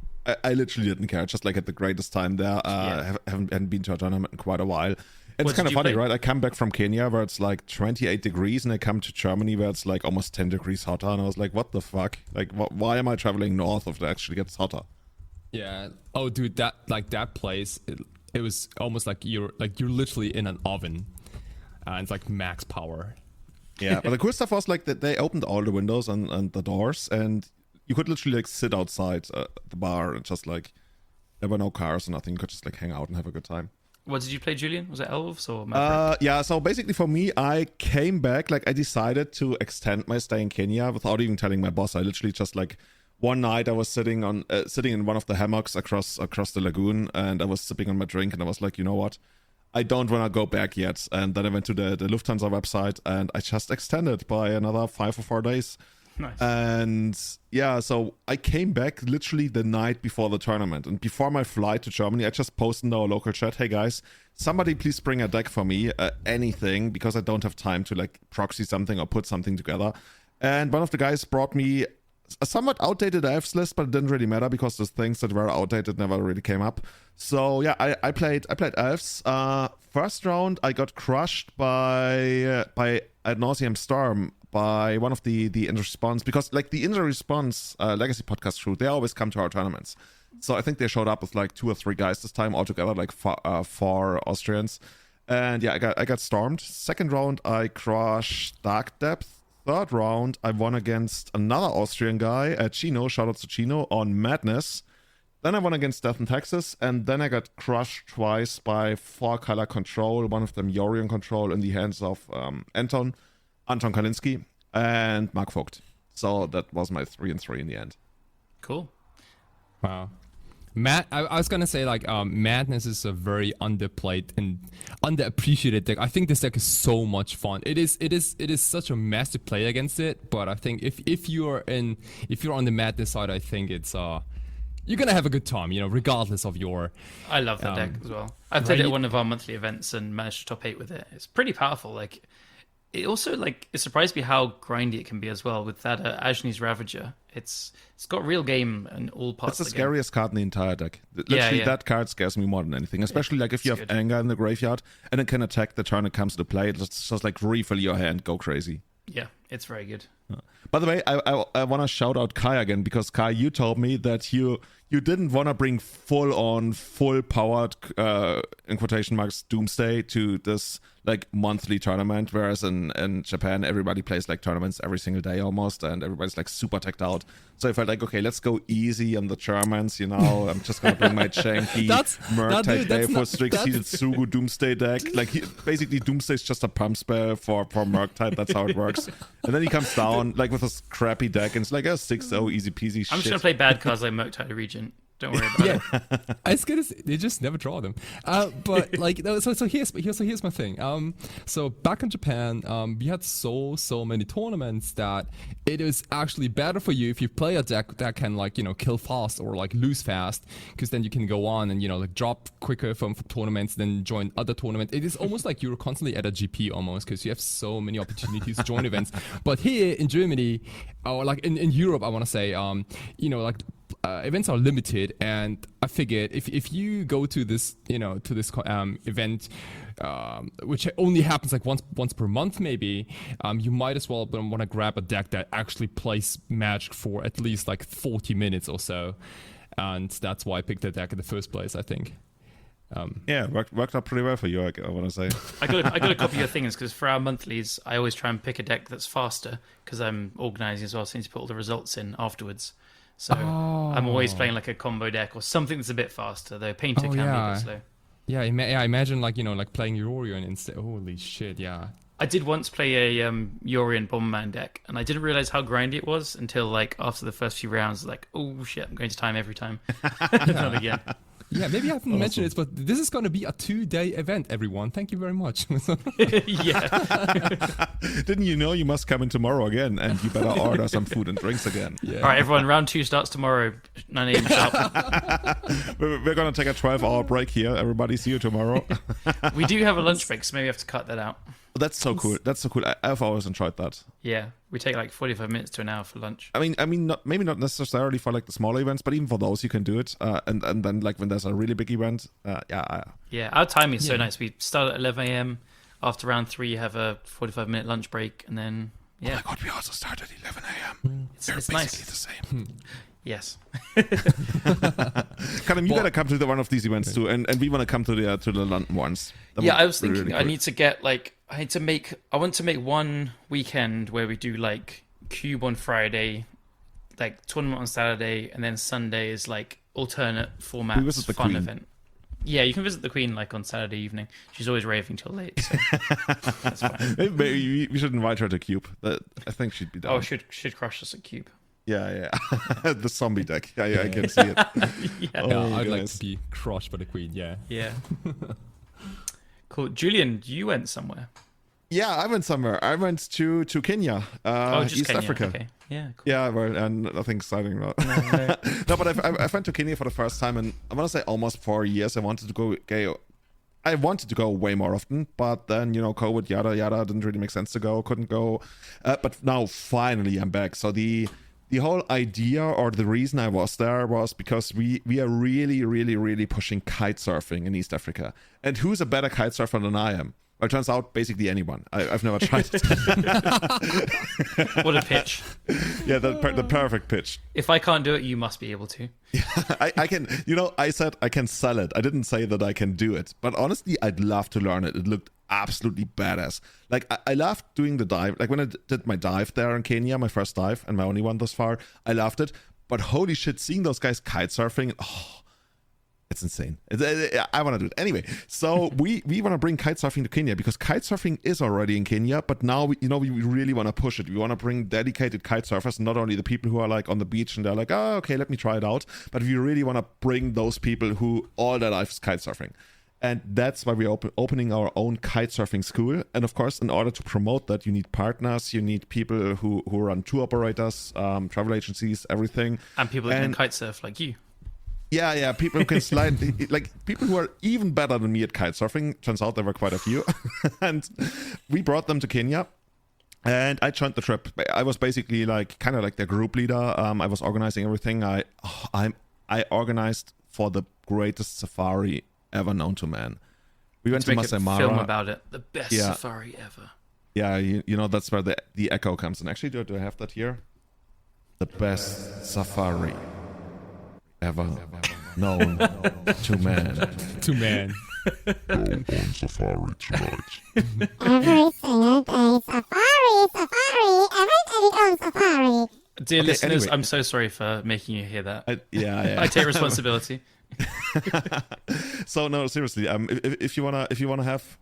I literally didn't care. Just like had the greatest time there. Haven't been to a tournament in quite a while. It's What kind did of you funny, play? right? I come back from Kenya where it's like 28 degrees, and I come to Germany where it's like almost 10 degrees hotter, and I was like, what the fuck? Like, why am I traveling north if it actually gets hotter? yeah. Oh, dude, that place, it was almost like you're literally in an oven, and it's like max power. Yeah, but the cool stuff was like that they opened all the windows and the doors, and you could literally like sit outside the bar and just like there were no cars or nothing. You could just like hang out and have a good time. What did you play, Julian? Was it elves or Maverick? Yeah, so basically for me, I came back, like I decided to extend my stay in Kenya without even telling my boss. I literally just like one night I was sitting in one of the hammocks across the lagoon, and I was sipping on my drink, and I was like, you know what? I don't want to go back yet. And then I went to the Lufthansa website, and I just extended by another 5 or 4 days. Nice. And yeah, so I came back literally the night before the tournament. And before my flight to Germany, I just posted in our local chat, hey guys, somebody please bring a deck for me, anything, because I don't have time to like proxy something or put something together. And one of the guys brought me a somewhat outdated elves list, but it didn't really matter because the things that were outdated never really came up. So yeah, I played elves. First round I got crushed by Ad Nauseam Storm, by one of the Inter Response, because like the Inter Response Legacy podcast crew, they always come to our tournaments. So I think they showed up with like 2 or 3 guys this time altogether, like 4 Austrians. And yeah, I got stormed. Second round I crushed Dark Depth. Third round I won against another Austrian guy, Chino, shout out to Chino, on Madness. Then I won against Death in Texas, and then I got crushed twice by 4-color control, one of them Yorion control in the hands of Anton Kalinski, and Mark Vogt. So that was my 3-3 in the end. Cool. Wow. I was gonna say like Madness is a very underplayed and underappreciated deck. I think this deck is so much fun. It is such a mess to play against it, but I think if you're on the Madness side, I think it's you're gonna have a good time, regardless of your. I love that deck as well. I played it at one of our monthly events and managed to top 8 with it. It's pretty powerful. Like, it also it surprised me how grindy it can be as well with that Ajni's Ravager. It's got real game in all parts. That's of the the game. scariest card in the entire deck. Literally, yeah. that card scares me more than anything. Especially like if you have good. anger in the graveyard and it can attack the turn it comes to play. It's just like refill your hand, go crazy. Yeah, it's very good. By the way, I want to shout out Kai again, because Kai, you told me that you didn't want to bring full powered in quotation marks Doomsday to this like monthly tournament, whereas in Japan everybody plays like tournaments every single day almost, and everybody's like super teched out. So I felt like, okay, let's go easy on the Germans, I'm just gonna bring my janky Murktide Baleful Strix-Seeded Sugu Doomsday deck. Like basically Doomsday is just a pump spell for Murktide. That's how it works. And then he comes down like with a crappy deck, and it's like a 6-0 easy peasy shit. I'm just gonna play bad cards like Murktide Regent. Don't worry about it. I was gonna say, they just never draw them. But like, so here's my thing. So back in Japan, we had so many tournaments that it is actually better for you if you play a deck that can kill fast or like lose fast, because then you can go on and like drop quicker from tournaments, then join other tournaments. It is almost like you're constantly at a GP almost, because you have so many opportunities to join events. But here in Germany, or like in Europe, I want to say, events are limited, and I figured if you go to this event, which only happens like once per month maybe, you might as well want to grab a deck that actually plays Magic for at least like 40 minutes or so, and that's why I picked the deck in the first place, I think. Yeah, worked out pretty well for you, I want to say. I got a copy of your things, because for our monthlies, I always try and pick a deck that's faster, because I'm organising as well, so I need to put all the results in afterwards. So I'm always playing like a combo deck or something that's a bit faster, though Painter can be a bit slow. Yeah, I imagine like, like playing Yorion instead. Holy shit, yeah. I did once play a Yorion Bomberman deck, and I didn't realize how grindy it was until like after the first few rounds. Like, oh shit, I'm going to time every time. Not again. Yeah, maybe I haven't mentioned it, but this is going to be a 2-day event, everyone. Thank you very much. Yeah. Didn't you know you must come in tomorrow again, and you better order some food and drinks again? Yeah. All right, everyone. Round 2 starts tomorrow, 9 a.m. sharp. We're going to take a 12-hour break here. Everybody, see you tomorrow. We do have a lunch break, so maybe we have to cut that out. That's so cool. That's so cool. I've always enjoyed that. Yeah, we take like 45 minutes to an hour for lunch. I mean, maybe not necessarily for like the smaller events, but even for those you can do it. And then like when there's a really big event, Yeah, our timing is so nice. We start at 11 a.m. After round 3, you have a 45-minute lunch break, and then Oh my god, we also start at 11 a.m. They're it's basically nice. the same. Yes. Callum, you gotta come to one of these events too, and we want to come to the London ones. Yeah, I was thinking I need to get like I want to make one weekend where we do like cube on Friday, like tournament on Saturday, and then Sunday is like alternate formats, We visit the fun Queen. event. Yeah, you can visit the Queen like on Saturday evening. She's always raving till late, so that's fine. Maybe we should invite her to Cube. I think she'd be down. Oh, should crush us at cube. Yeah. The zombie deck. Yeah, I can see it. Yeah. Oh, I'd like guys. to be crushed by the Queen, yeah. Yeah. Cool. Julian, you went somewhere. Yeah, I went somewhere. I went to Kenya, Just East Kenya. Africa. Okay. Yeah. Cool. Yeah, well, and nothing exciting about. No. No, but I went to Kenya for the first time, and I want to say almost 4 years. I wanted to go way more often, but then COVID, yada yada, didn't really make sense to go. Couldn't go, but now finally I'm back. So the whole idea or the reason I was there was because we are really pushing kite surfing in East Africa. And who's a better kite surfer than I am? Well, it turns out basically anyone. I've never tried it. What a pitch. Yeah, the perfect pitch. If I can't do it, you must be able to. I can, I said I can sell it. I didn't say that I can do it. But honestly, I'd love to learn it. It looked absolutely badass. Like, I loved doing the dive. Like, when I did my dive there in Kenya, my first dive, and my only one thus far, I loved it. But holy shit, seeing those guys kite surfing, it's insane. I want to do it. Anyway, so we want to bring kite surfing to Kenya because kite surfing is already in Kenya, but now we really want to push it. We want to bring dedicated kite surfers, not only the people who are like on the beach and they're like, oh, okay, let me try it out, but we really want to bring those people who all their life is kite surfing. And that's why we're opening our own kite surfing school. And of course, in order to promote that, you need partners, you need people who run tour operators, travel agencies, everything. And people that can kite surf like you. Yeah, people who can slide, like people who are even better than me at kite surfing. Turns out there were quite a few. And we brought them to Kenya. And I joined the trip. I was basically kind of like their group leader. I was organizing everything. I organized for the greatest safari ever known to man. We went to Make a Maasai-Mara. film about it. The best safari ever. Yeah, that's where the echo comes in. Actually, do I have that here? The best safari ever known to man. To man. Go on safari tonight. Every single day, safari, every day on safari. Dear Okay, listeners, anyway. I'm so sorry for making you hear that. Yeah. I take responsibility. So no, seriously, if you wanna have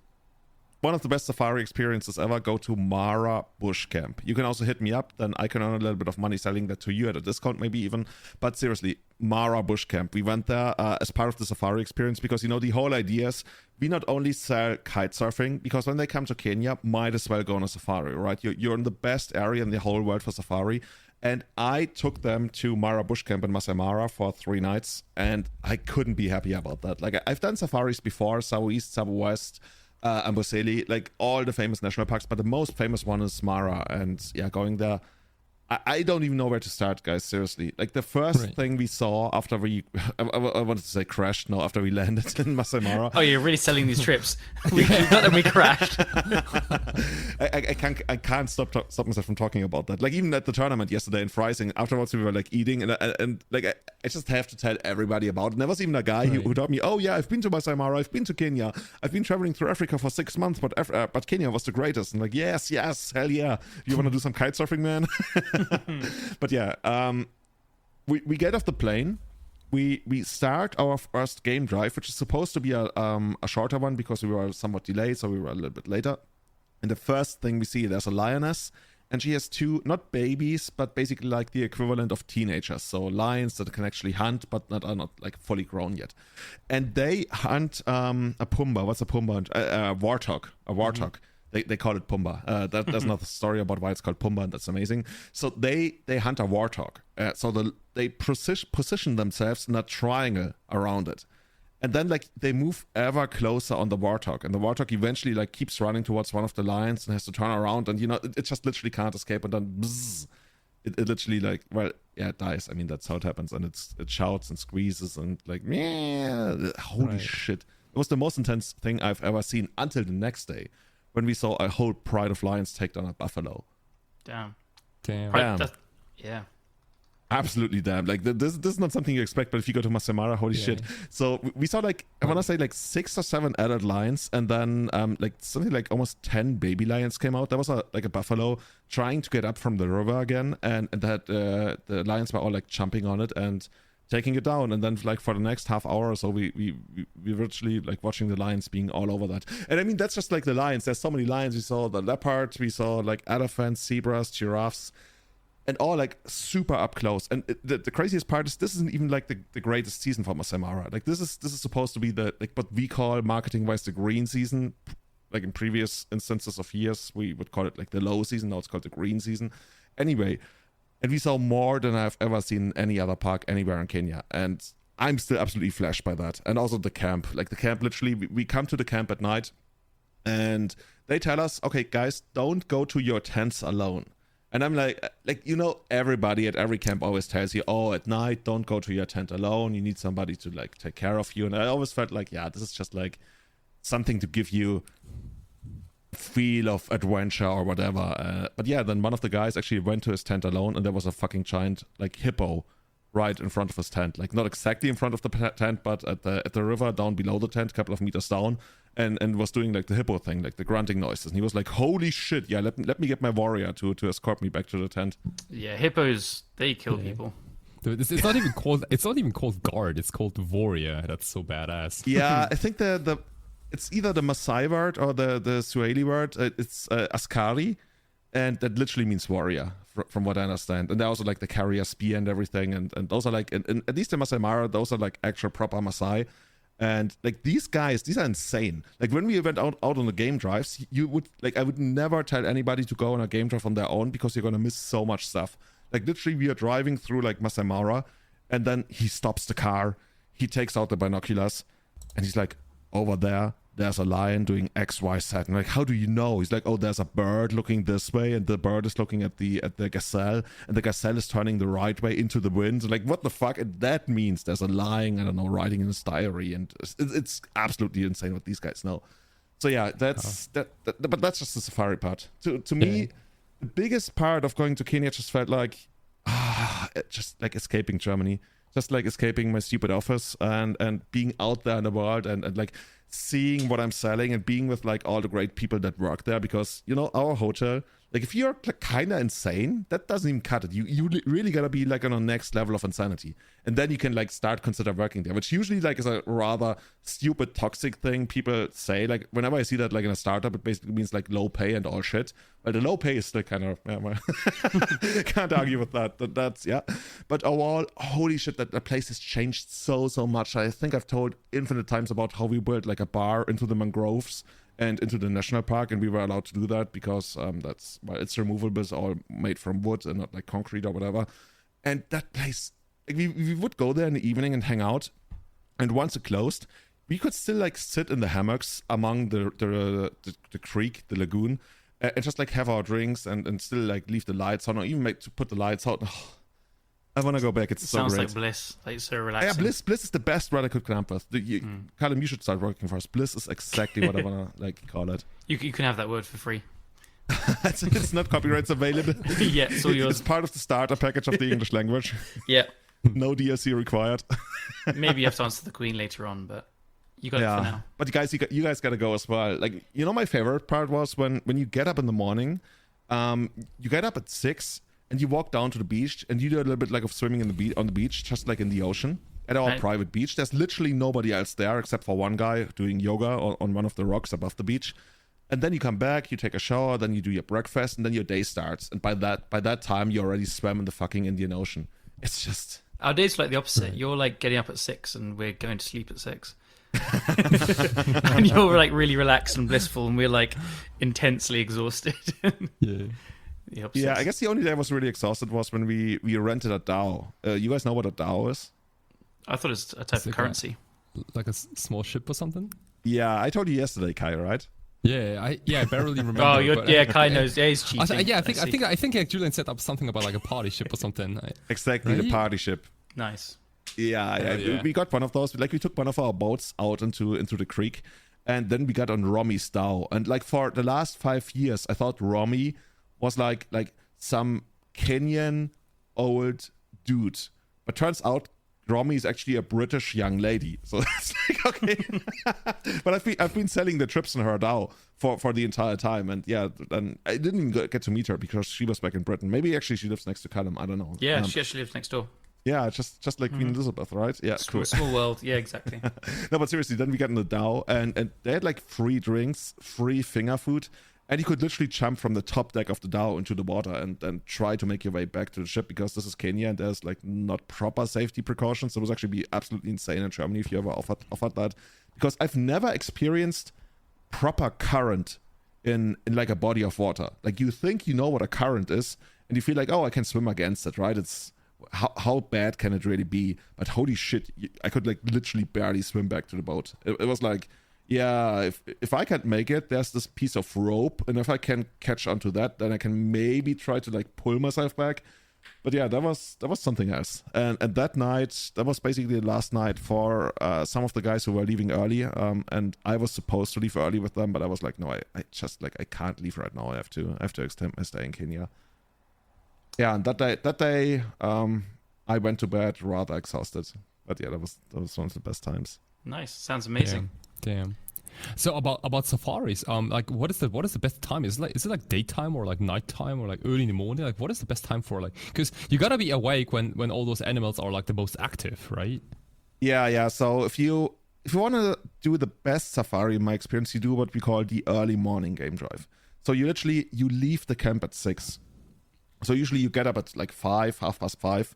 one of the best safari experiences ever, go to Mara Bush Camp. You can also hit me up, then I can earn a little bit of money selling that to you at a discount maybe even. But seriously, Mara Bush Camp. We went there as part of the safari experience because the whole idea is we not only sell kite surfing, because when they come to Kenya, might as well go on a safari, right? You're in the best area in the whole world for safari. And I took them to Mara Bush Camp in Maasai-Mara for 3 nights, and I couldn't be happy about that. Like, I've done safaris before, Savo East, Savo West, Amboseli, like all the famous national parks, but the most famous one is Mara. And yeah, going there, I don't even know where to start, guys, seriously. Like, the first thing we saw after we, I wanted to say crashed, no, after we landed in Maasai-Mara. Oh, you're really selling these trips. We got them, we crashed. I can't stop myself from talking about that. Like, even at the tournament yesterday in Freising, afterwards we were like eating, and like I just have to tell everybody about it. And there was even a guy who told me, oh yeah, I've been to Maasai-Mara, I've been to Kenya, I've been traveling through Africa for 6 months, but Kenya was the greatest. And like, yes, hell yeah. You want to do some kite surfing, man? But yeah, we get off the plane. we start our first game drive, which is supposed to be a shorter one because we were somewhat delayed, so we were a little bit later. And the first thing we see, there's a lioness, and she has two, not babies, but basically like the equivalent of teenagers. So lions that can actually hunt, but are not like fully grown yet. And they hunt a pumba. What's a pumba? A warthog. A warthog. They call it pumba. There's another story about why it's called pumba, and that's amazing. So they hunt a warthog. They position themselves in a triangle around it. And then like they move ever closer on the warthog, and the warthog eventually like keeps running towards one of the lions and has to turn around, and it just literally can't escape, and then bzzz, it literally like, well, yeah, it dies. I mean, that's how it happens, and it shouts and squeezes and like, meh, holy shit. It was the most intense thing I've ever seen until the next day when we saw a whole pride of lions take down a buffalo. Damn. Damn. Yeah. Absolutely damn. Like this is not something you expect, but if you go to Masai Mara, holy shit. So we saw like, I want to say like 6 or 7 adult lions, and then like something like almost 10 baby lions came out. There was a buffalo trying to get up from the river again, and that the lions were all like jumping on it and taking it down. And then like for the next half hour or so, we virtually like watching the lions being all over that. And I mean, that's just like the lions. There's so many lions. We saw the leopard, we saw like elephants, zebras, giraffes, and all like super up close. And the craziest part is this isn't even like the greatest season for Masai Mara. Like this is supposed to be the like what we call marketing wise the green season. Like in previous instances of years, we would call it like the low season. Now it's called the green season. Anyway, and we saw more than I've ever seen in any other park anywhere in Kenya. And I'm still absolutely flashed by that. And also the camp. Like the camp, literally, we come to the camp at night, and they tell us, okay, guys, don't go to your tents alone. And I'm like, everybody at every camp always tells you, oh, at night, don't go to your tent alone. You need somebody to like take care of you. And I always felt like, yeah, this is just like something to give you a feel of adventure or whatever. But yeah, then one of the guys actually went to his tent alone, and there was a fucking giant like hippo right in front of his tent. Like not exactly in front of the tent, but at the river down below the tent, a couple of meters down. And was doing like the hippo thing, like the grunting noises, and he was like, "Holy shit! Yeah, let me get my warrior to escort me back to the tent." Yeah, hippos, they kill people. Dude, it's not even called. It's not even called guard. It's called warrior. That's so badass. Yeah, I think it's either the Maasai word or the Swahili word. It's askari, and that literally means warrior, from what I understand. And they also like the carry a spear and everything, and those are like, and at least in Masai Mara, those are like actual proper Maasai. And like these guys, these are insane. Like when we went out on the game drives, I would never tell anybody to go on a game drive on their own because you're gonna miss so much stuff. Like literally, we are driving through like Masai Mara, and then he stops the car, he takes out the binoculars, and he's like, over there's a lion doing X, Y, Z. And like, how do you know? He's like, oh, there's a bird looking this way, and the bird is looking at the gazelle, and the gazelle is turning the right way into the wind. Like, what the fuck? And that means there's a lion, I don't know, riding in his diary, and it's absolutely insane what these guys know. So yeah, that's that. But that's just the safari part. To me, the biggest part of going to Kenya just felt like, just like escaping Germany. Just like escaping my stupid office and being out there in the world and like seeing what I'm selling and being with like all the great people that work there, because our hotel, like if you're like kind of insane, that doesn't even cut it. You really gotta be like on a next level of insanity, and then you can like start consider working there, which usually like is a rather stupid toxic thing people say. Like whenever I see that like in a startup, it basically means like low pay and all shit. Well, the low pay is still kind of can't argue with that. That's yeah. But overall, holy shit, that the place has changed so much. I think I've told infinite times about how we built like a bar into the mangroves and into the national park, and we were allowed to do that because it's removable, it's all made from wood and not like concrete or whatever. And that place, like, we would go there in the evening and hang out, and once it closed, we could still like sit in the hammocks among the creek, the lagoon, and just like have our drinks and still like leave the lights on, or even to put the lights out. Oh, I want to go back. It's so sounds great. like bliss. Like so relaxing. Yeah, bliss is the best word I could come up with. Callum, you should start working for us. Bliss is exactly what I want to like call it. You can have that word for free. It's not copyrights available. Yeah, it's all yours. It's part of the starter package of the English language. Yeah. No DLC required. Maybe you have to answer the Queen later on, but you got it for now. But you guys gotta go as well. Like, my favorite part was when you get up in the morning, you get up at 6 and you walk down to the beach and you do a little bit like of swimming on the beach, just like in the ocean. at our Right. private beach. There's literally nobody else there except for one guy doing yoga on one of the rocks above the beach. And then you come back, you take a shower, then you do your breakfast, and then your day starts. And by that time, you already swam in the fucking Indian Ocean. It's just... Our day's like the opposite. You're like getting up at 6 and we're going to sleep at 6. And you're like really relaxed and blissful, and we're like intensely exhausted. Yeah. The opposite. Yeah, I guess the only day I was really exhausted was when we rented a dhow. You guys know what a dhow is? I thought it was a type It's of like currency. Like a small ship or something. Yeah, I told you yesterday, Kai, right? Yeah, I barely remember. Oh, but Kai knows. Yeah, he's cheating. I think Julian set up something about like a party ship or something. Exactly, the Right? party ship. Nice. Yeah, Yeah. we got one of those. Like we took one of our boats out into the creek, and then we got on Rommy's dhow. And like for the last 5 years, I thought Rommy was like some Kenyan old dude, but turns out Romy is actually a British young lady. So it's like, okay. But I've been selling the trips in her dhow for the entire time. And yeah, and I didn't even get to meet her because she was back in Britain. Maybe actually she lives next to Callum. I don't know. Yeah, she actually lives next door. Yeah, just like Queen Elizabeth, right? Yeah, cool. Small world. Yeah, exactly. No, but seriously, then we got in the dhow and they had like free drinks, free finger food. And you could literally jump from the top deck of the dhow into the water and try to make your way back to the ship, because this is Kenya and there's like not proper safety precautions. It was actually be absolutely insane in Germany if you ever offered that, because I've never experienced proper current in like a body of water. Like you think you know what a current is and you feel like, oh, I can swim against it, right? It's how bad can it really be? But holy shit, I could like literally barely swim back to the boat. It was like, yeah, if I can't make it, there's this piece of rope, and if I can catch onto that, then I can maybe try to like pull myself back. But yeah, that was something else. And that night, that was basically the last night for some of the guys who were leaving early. And I was supposed to leave early with them, but I was like, no, I just like I can't leave right now. I have to extend my stay in Kenya. Yeah, and that day, I went to bed rather exhausted. But yeah, that was one of the best times. Nice. Sounds amazing. Damn. So about safaris, like what is the best time? Is it like daytime or like nighttime or like early in the morning? Like what is the best time for, like, because you gotta be awake when all those animals are like the most active, right? Yeah. So if you want to do the best safari, in my experience, you do what we call the early morning game drive. So you leave the camp at 6. So usually you get up at like 5, 5:30.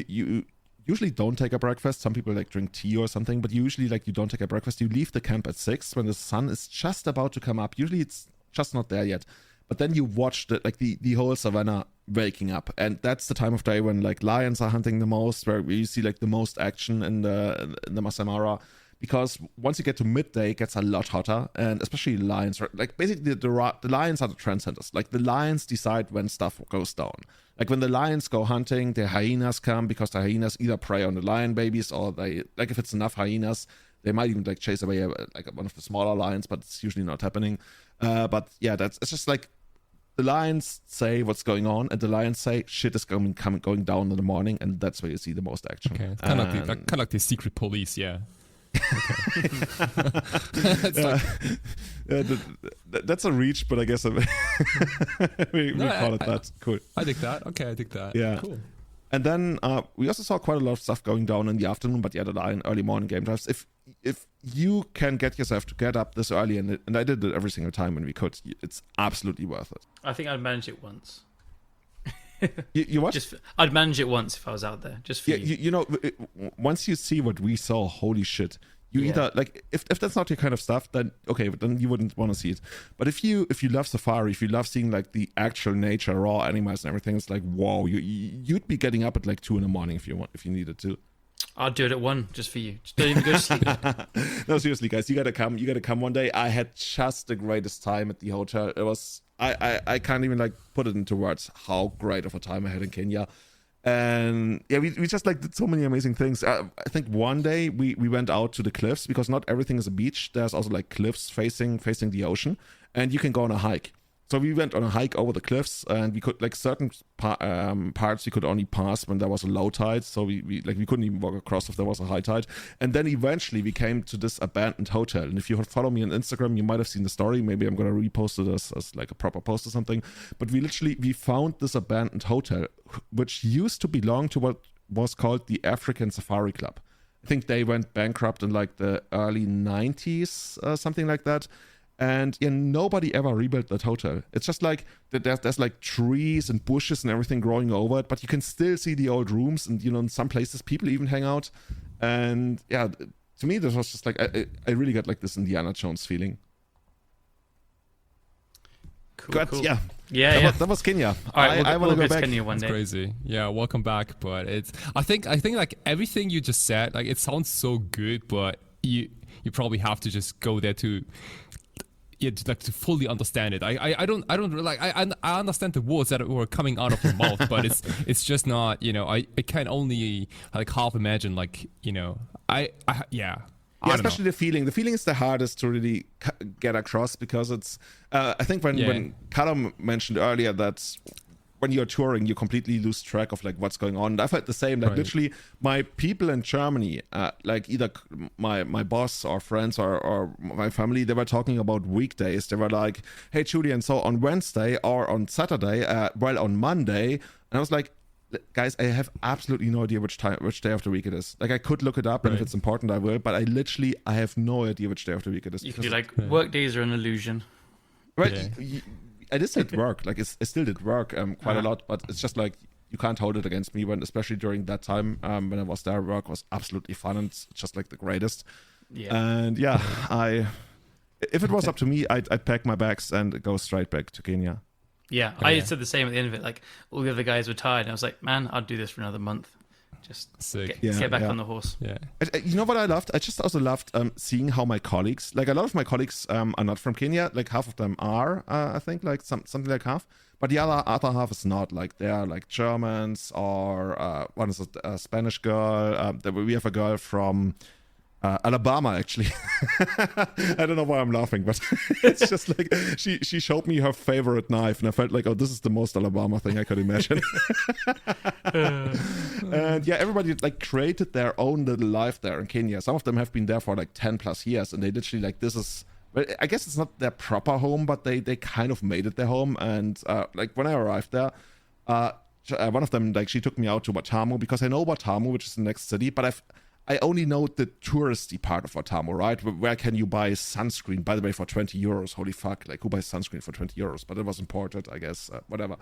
You usually don't take a breakfast. Some people like drink tea or something, but usually like you don't take a breakfast. You leave the camp at 6 when the sun is just about to come up. Usually it's just not there yet. But then you watch the whole savannah waking up. And that's the time of day when like lions are hunting the most, where you see like the most action in the Masai Mara. Because once you get to midday, it gets a lot hotter, and especially lions. Like basically, the lions are the trendsetters. Like the lions decide when stuff goes down. Like when the lions go hunting, the hyenas come, because the hyenas either prey on the lion babies, or they, like if it's enough hyenas, they might even like chase away like one of the smaller lions, but it's usually not happening. But yeah, it's just like the lions say what's going on, and the lions say shit is going down in the morning, and that's where you see the most action. Okay, it's kind of like the secret police, yeah. That's a reach, but I guess we call it that. Cool. I dig that. Okay, I dig that. Yeah. Cool. And then we also saw quite a lot of stuff going down in the afternoon, but yeah, the early morning game drives. If you can get yourself to get up this early, and I did it every single time when we could, it's absolutely worth it. I think I'd manage it once. You what? I'd manage it once if I was out there, just for you. You know, once you see what we saw, holy shit. You either like if that's not your kind of stuff, then okay, but then you wouldn't want to see it. But if you love safari, if you love seeing like the actual nature, raw animals and everything, it's like wow, you'd be getting up at like 2 a.m. if you needed to. I'll do it at 1 just for you. Just don't even go to sleep. No, seriously, guys, you gotta come one day. I had just the greatest time at the hotel. It was I can't even like put it into words how great of a time I had in Kenya. And yeah, we just like did so many amazing things. I think one day we went out to the cliffs, because not everything is a beach. There's also like cliffs facing the ocean, and you can go on a hike. So we went on a hike over the cliffs, and we could like certain parts we could only pass when there was a low tide. So we couldn't even walk across if there was a high tide. And then eventually we came to this abandoned hotel. And if you follow me on Instagram, you might have seen the story. Maybe I'm gonna repost it as like a proper post or something. But we found this abandoned hotel, which used to belong to what was called the African Safari Club. I think they went bankrupt in like the early 90s, something like that. And yeah, nobody ever rebuilt that hotel. It's just like there's like trees and bushes and everything growing over it, but you can still see the old rooms, and in some places people even hang out. And yeah, to me this was just like I really got like this Indiana Jones feeling. Cool. Yeah, that was Kenya. All right, I want to go back. Kenya one It's day. crazy. Yeah, welcome back. But I think like everything you just said, like it sounds so good, but you probably have to just go there to to fully understand it. I don't like I understand the words that were coming out of your mouth, but it's just not, I can only like half imagine, like, Yeah, especially the feeling. The feeling is the hardest to really get across, because it's. I think when Callum mentioned earlier that when you're touring, you completely lose track of like what's going on. And I've had the same. Like literally, my people in Germany, like either my boss or friends or my family, they were talking about weekdays. They were like, "Hey, Julian, so on Wednesday or on Saturday, on Monday," and I was like, guys, I have absolutely no idea which day of the week it is. Like, I could look it up, and if it's important, I will. But I have no idea which day of the week it is. You could do like work days are an illusion. Right. Yeah. I did work. Like, I still did work quite a lot, but it's just like you can't hold it against me especially during that time when I was there. Work was absolutely fun and just like the greatest. Yeah. And yeah, if it was up to me, I'd pack my bags and go straight back to Kenya. Yeah, I said the same at the end of it. Like, all the other guys were tired, and I was like, man, I'd do this for another month. Just get back on the horse. Yeah. You know what I loved? I just also loved seeing how my colleagues, like a lot of my colleagues are not from Kenya. Like half of them are, I think, like something like half. But the other half is not. Like they are like Germans, or one is a Spanish girl. We have a girl from Alabama, actually. I don't know why I'm laughing, but it's just like she showed me her favorite knife, and I felt like, oh, this is the most Alabama thing I could imagine. And yeah, everybody like created their own little life there in Kenya. Some of them have been there for like 10 plus years, and they literally like, this is, well, I guess it's not their proper home, but they kind of made it their home. And like when I arrived there, one of them, like, she took me out to Watamu, because I know Watamu, which is the next city, but I only know the touristy part of Watamu, right? Where can you buy sunscreen, by the way, for 20 euros? Holy fuck, like, who buys sunscreen for 20 euros? But it was imported, I guess, whatever.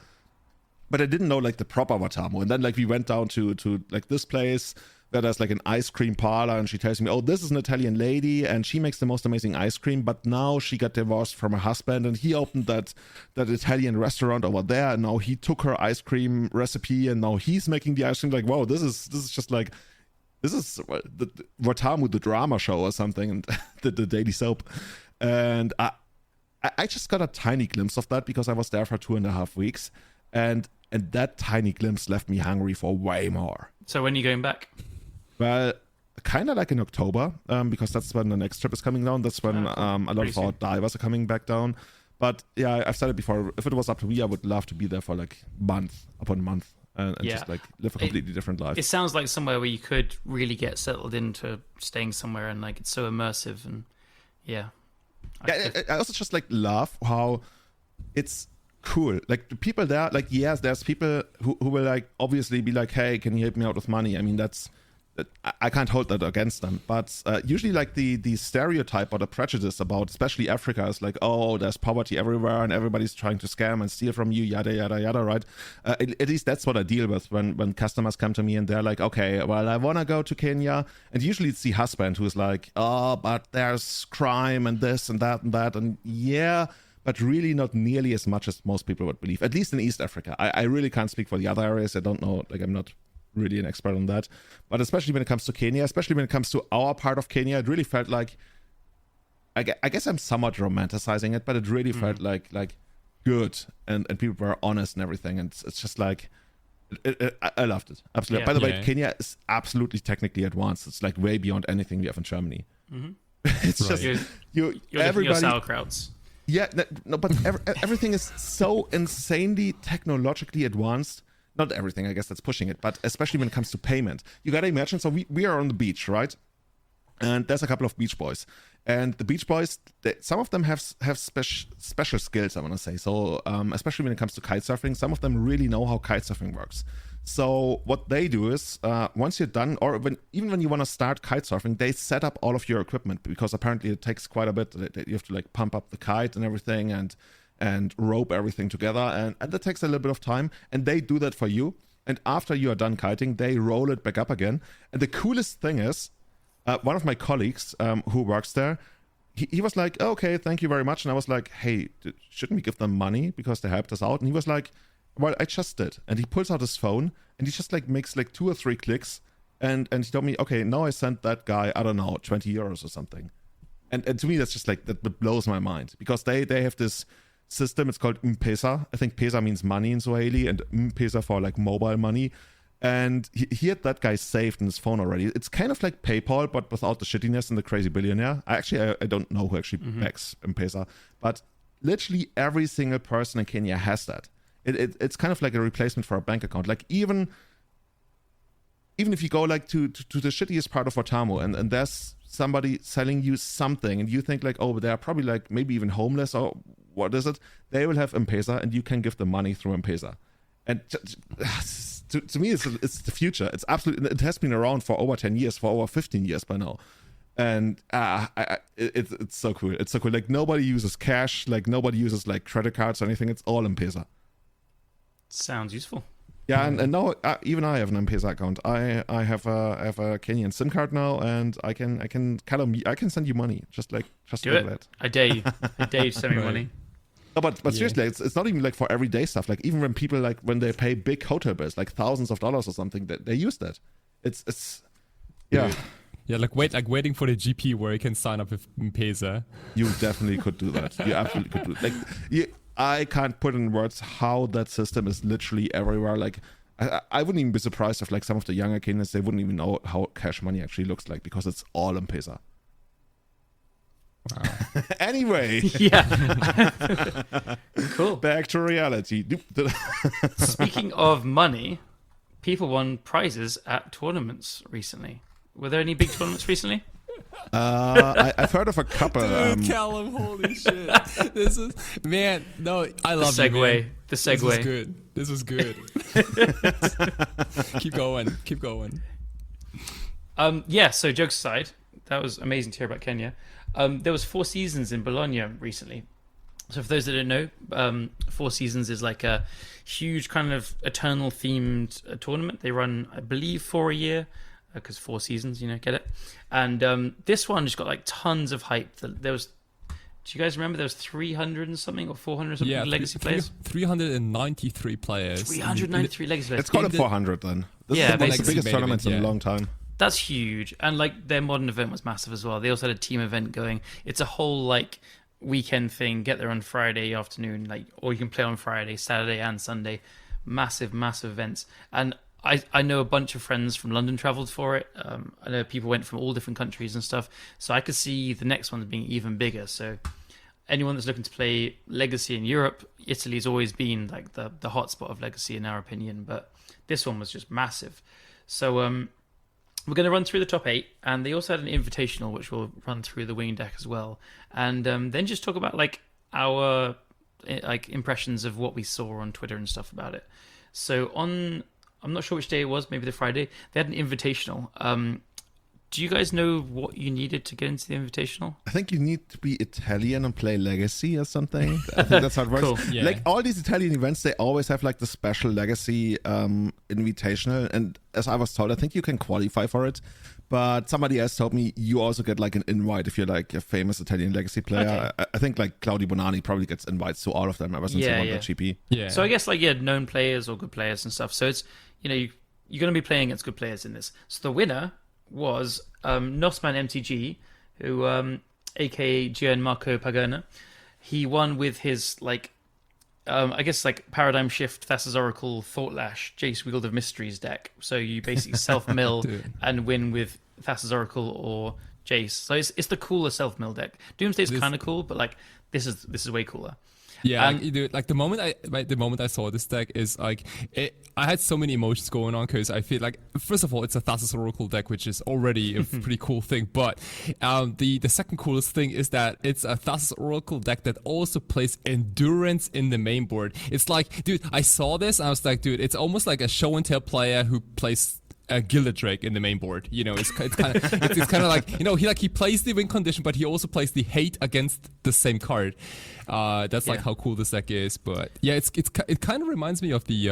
But I didn't know, like, the proper Watamu. And then, like, we went down to like, this place where there's, like, an ice cream parlor, and she tells me, oh, this is an Italian lady, and she makes the most amazing ice cream, but now she got divorced from her husband, and he opened that Italian restaurant over there, and now he took her ice cream recipe, and now he's making the ice cream. Like, wow, this is just, like... This is the Watamu, the drama show or something, and the daily soap. And I just got a tiny glimpse of that because I was there for 2.5 weeks. And that tiny glimpse left me hungry for way more. So when are you going back? Well, kind of like in October, because that's when the next trip is coming down. That's when a lot of our divers are coming back down. But yeah, I've said it before. If it was up to me, I would love to be there for like month upon month. And just like live a completely different life. It sounds like somewhere where you could really get settled into staying somewhere, and like it's so immersive, and yeah. I also just like love how it's cool. Like the people there, like, yes, there's people who will like obviously be like, hey, can you help me out with money? I mean, I can't hold that against them, but usually like the stereotype or the prejudice about especially Africa is like, oh, there's poverty everywhere and everybody's trying to scam and steal from you, yada yada yada, right? At least that's what I deal with when customers come to me and they're like, okay, well, I want to go to Kenya, and usually it's the husband who's like, oh, but there's crime and this and that, and yeah, but really not nearly as much as most people would believe, at least in East Africa. I really can't speak for the other areas. I don't know, like, I'm not really an expert on that, but especially when it comes to Kenya, especially when it comes to our part of Kenya, it really felt like, I guess I'm somewhat romanticizing it, but it really felt like good, and people were honest and everything, and it's just like, I loved it, absolutely. By the way, Kenya is absolutely technically advanced. It's like way beyond anything we have in Germany. It's just you're everybody your sauerkrauts. Yeah, no, but everything is so insanely technologically advanced. Not everything, I guess that's pushing it, but especially when it comes to payment. You gotta imagine, so we are on the beach, right? And there's a couple of beach boys. And the beach boys, some of them have special skills, I want to say. So especially when it comes to kite surfing, some of them really know how kite surfing works. So what they do is, once you're done, or even when you want to start kite surfing, they set up all of your equipment, because apparently it takes quite a bit. You have to like pump up the kite and everything, and rope everything together, and that takes a little bit of time. And they do that for you. And after you are done kiting, they roll it back up again. And the coolest thing is, one of my colleagues who works there, he was like, oh, okay, thank you very much. And I was like, hey, shouldn't we give them money because they helped us out? And he was like, well, I just did. And he pulls out his phone and he just like makes like 2 or 3 clicks. And he told me, okay, now I sent that guy, I don't know, 20 euros or something. And to me, that's just like, that blows my mind, because they have this system. It's called M-Pesa. I think Pesa means money in Swahili, and M-Pesa for like mobile money. And he had that guy saved in his phone already. It's kind of like PayPal, but without the shittiness and the crazy billionaire. I don't know who actually backs M-Pesa, but literally every single person in Kenya has that. It's kind of like a replacement for a bank account. Like even if you go like to the shittiest part of Watamu, and there's somebody selling you something, and you think like, oh, they're probably like maybe even homeless, or what is it? They will have M-Pesa, and you can give them money through M-Pesa. And to me, it's the future. It's absolutely. It has been around for over 10 years, for over 15 years by now. And it's so cool. It's so cool. Like nobody uses cash. Like nobody uses like credit cards or anything. It's all M-Pesa. Sounds useful. Yeah, and now even I have an M-Pesa account. I have a Kenyan SIM card now, and I can Callum, I can send you money. Just do like it. that. I dare you. I dare you to send me money. No, but seriously, it's not even like for everyday stuff. Like even when people like when they pay big hotel bills, like thousands of dollars or something, they use that. It's yeah. Yeah, like waiting for the GP where you can sign up with M-Pesa. You definitely could do that. You absolutely could do it. Like I can't put in words how that system is literally everywhere. Like I wouldn't even be surprised if like some of the younger Kenyans, they wouldn't even know how cash money actually looks like, because it's all M-Pesa. Wow. Anyway. Yeah. Cool. Back to reality. Speaking of money, people won prizes at tournaments recently. Were there any big tournaments recently? I've heard of a couple. Dude, Callum, holy shit! This is I love the segue. you, man. The segue. This was good. Keep going. Yeah. So jokes aside, that was amazing to hear about Kenya. There was 4 Seasons in Bologna recently. So for those that don't know, 4 Seasons is like a huge kind of eternal themed tournament. They run, I believe, 4 a year. Because 4 seasons, get it? And this one just got like tons of hype. There was, do you guys remember there was 300 and something or 400 something legacy players? 393 players. 393 legacy players. Let's call it 400 then. This is the biggest tournament in a long time. That's huge. And like their modern event was massive as well. They also had a team event going. It's a whole like weekend thing. Get there on Friday afternoon, like, or you can play on Friday, Saturday and Sunday. Massive events. And I know a bunch of friends from London travelled for it. I know people went from all different countries and stuff. So I could see the next one being even bigger. So anyone that's looking to play Legacy in Europe, Italy's always been like the hotspot of Legacy in our opinion. But this one was just massive. So we're going to run through the top 8. And they also had an invitational, which we'll run through the wing deck as well. And then just talk about like our like impressions of what we saw on Twitter and stuff about it. So I'm not sure which day it was, maybe the Friday, they had an invitational. Do you guys know what you needed to get into the invitational? I think you need to be Italian and play Legacy or something. I think that's how it works. Cool. Yeah. Like all these Italian events, they always have like the special Legacy invitational. And as I was told, I think you can qualify for it. But somebody else told me you also get like an invite if you're like a famous Italian Legacy player. Okay. I think like Claudio Bonanni probably gets invites to all of them ever since he won the GP. Yeah. So I guess like known players or good players and stuff. So it's you're going to be playing against good players in this. So the winner was Nosman MTG, who aka Gianmarco Pagana. He won with his like I guess like Paradigm Shift, Thassa's Oracle, Thought Lash, Jace Wield of Mysteries deck. So you basically self-mill and win with Thassa's Oracle or Jace. So it's the cooler self-mill deck. Doomsday's kind of cool, but like this is way cooler. Yeah, like the moment I saw this deck is like I had so many emotions going on because I feel like, first of all, it's a Thassa's Oracle deck, which is already a pretty cool thing. But the second coolest thing is that it's a Thassa's Oracle deck that also plays Endurance in the main board. It's like, dude, I saw this and I was like, dude, it's almost like a show and tell player who plays a Gilded Drake in the main board. You know, it's kind of like, you know, he plays the win condition, but he also plays the hate against the same card. That's like how cool this deck is. But yeah, it kind of reminds me of the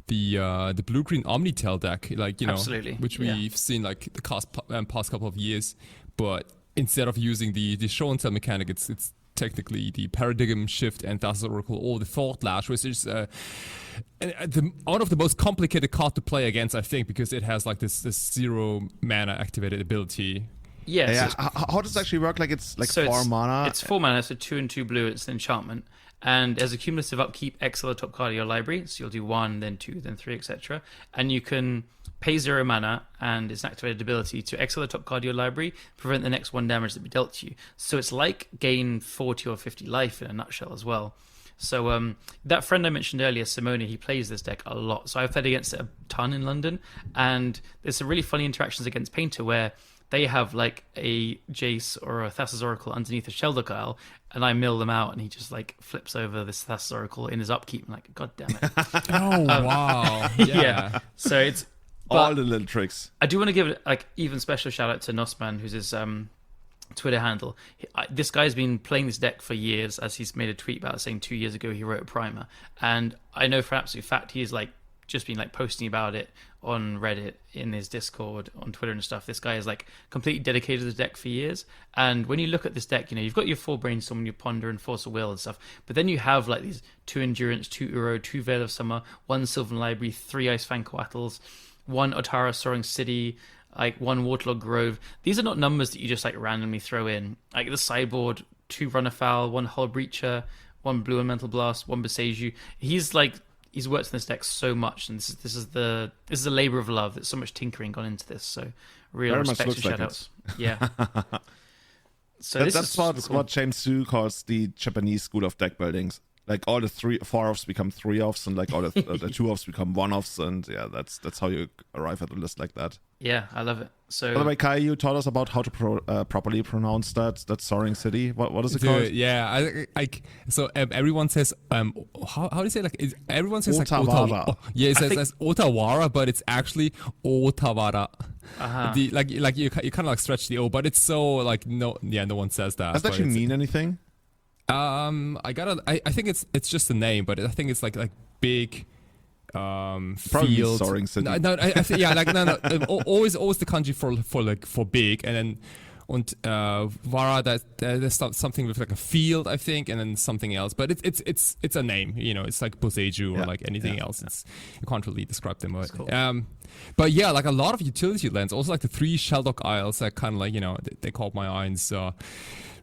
blue green Omnitel deck, like, you know, Absolutely. which we've seen like the past couple of years. But instead of using the show and tell mechanic, it's technically the Paradigm Shift and Thassa's Oracle, or the Thought Lash, which is one of the most complicated card to play against, I think, because it has like this 0 mana activated ability. Yes. Yeah. How does it actually work? Like, it's like 4 mana. It's 4 mana, so 2 and 2 blue. It's an enchantment, and as a cumulative upkeep, exile the top card of your library. So you'll do 1, then 2, then 3, etc. And you can pay 0 mana, and it's an activated ability to exile the top card of your library, prevent the next 1 damage that be dealt to you. So it's like gain 40 or 50 life in a nutshell as well. So that friend I mentioned earlier, Simone, he plays this deck a lot. So I've played against it a ton in London, and there's some really funny interactions against Painter where they have like a Jace or a Thassa's Oracle underneath a Sheldok Isle, and I mill them out, and he just like flips over this Thassa's Oracle in his upkeep. I'm like, God damn it. Oh, wow. Yeah. So it's all the little tricks. I do want to give like even special shout out to Nosman, who's his Twitter handle. This guy's been playing this deck for years, as he's made a tweet about, saying 2 years ago he wrote a primer, and I know for absolute fact he's like just been like posting about it on Reddit, in his Discord, on Twitter and stuff. This guy is like completely dedicated to the deck for years. And when you look at this deck, you know, you've got your 4 Brainstorm, your Ponder and Force of Will and stuff, but then you have like these 2 Endurance, 2 Uro, 2 Veil of Summer, 1 Sylvan Library, 3 Ice Fang Coatls, 1 Otara Soaring City, like 1 Waterlog Grove. These are not numbers that you just like randomly throw in. Like the sideboard, 2 Runafowl, 1 Hull Breacher, 1 Blue Elemental Blast, 1 Beseiju. He's worked in this deck so much, and this is a labor of love. There's so much tinkering gone into this. So real Very respect much and looks shout like outs. Yeah. So that's what James Su calls the Japanese school of deck buildings. Like all the 4-offs become 3-offs, and like all the 2-offs become 1-offs, and yeah, that's how you arrive at a list like that. Yeah, I love it. So, by the way, Kai, you taught us about how to properly pronounce that Soaring City. What is it called? Yeah, so everyone says how do you say, like, everyone says Otawara. like Otawara. Yeah, it says Otawara, but it's actually Otawara. Uh-huh. You kind of like stretch the O, but it's so like no one says that. Does it actually mean anything? I think it's just a name, but I think it's like big Probably field. Soaring City. No, I think, yeah, like no, always the kanji for big, and then Vara, there's something with like a field, I think, and then something else, but it's a name, you know. It's like Boseiju or like anything else. You can't really describe them. But, cool. But yeah, like a lot of utility lands, also like the 3 Sheldok Isles that kind of like, you know, they caught my eye. And so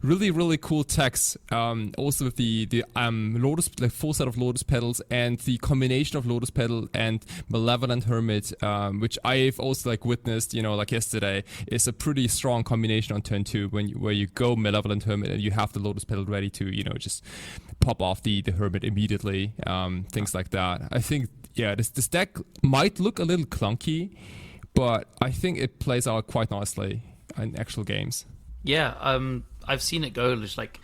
really, really cool text. Also with the Lotus, like full set of Lotus Petals, and the combination of Lotus Petal and Malevolent Hermit, which I've also like witnessed, you know, like yesterday, is a pretty strong combination on turn 2 where you go Malevolent Hermit and you have the Lotus Petal ready to, you know, just pop off the Hermit immediately. Things like that. I think, yeah, this deck might look a little clunky, but I think it plays out quite nicely in actual games. Yeah, I've seen it go just like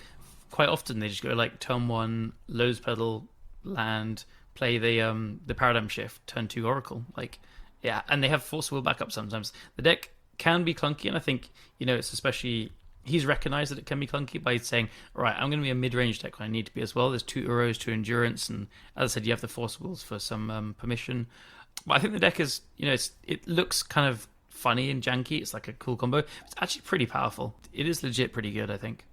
quite often. They just go like turn 1 Lotus Petal land, play the Paradigm Shift, turn 2 Oracle. Like, yeah, and they have Force of Will backup sometimes. The deck can be clunky, and I think, you know, it's especially, he's recognized that it can be clunky by saying, all right, I'm going to be a mid-range deck when I need to be as well. There's 2 Uros, 2 Endurance, and as I said, you have the Force of Wills for some permission. But I think the deck is, you know, it looks kind of funny and janky. It's like a cool combo. It's actually pretty powerful. It is legit pretty good, I think.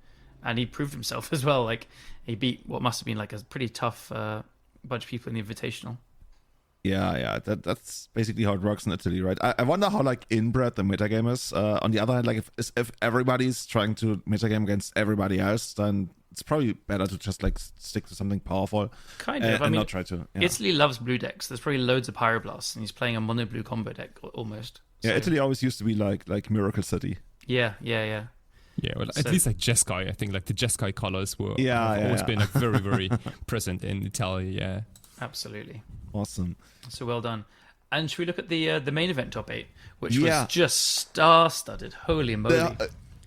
And he proved himself as well. Like, he beat what must have been like a pretty tough bunch of people in the Invitational. Yeah, that's basically how it works in Italy, right? I wonder how like inbred the metagame is. On the other hand, like if everybody's trying to metagame against everybody else, then it's probably better to just like stick to something powerful. Kind of. I mean, not try to. Yeah. Italy loves blue decks. There's probably loads of Pyroblasts, and he's playing a mono blue combo deck almost. Yeah, So, Italy always used to be like Miracle City. Yeah. Yeah, well, So- at least like Jeskai, I think like the Jeskai colors have always been like very, very present in Italy. Yeah, Absolutely. Awesome. So well done. And should we look at the main event top 8, which Yeah. was just star-studded. Holy moly.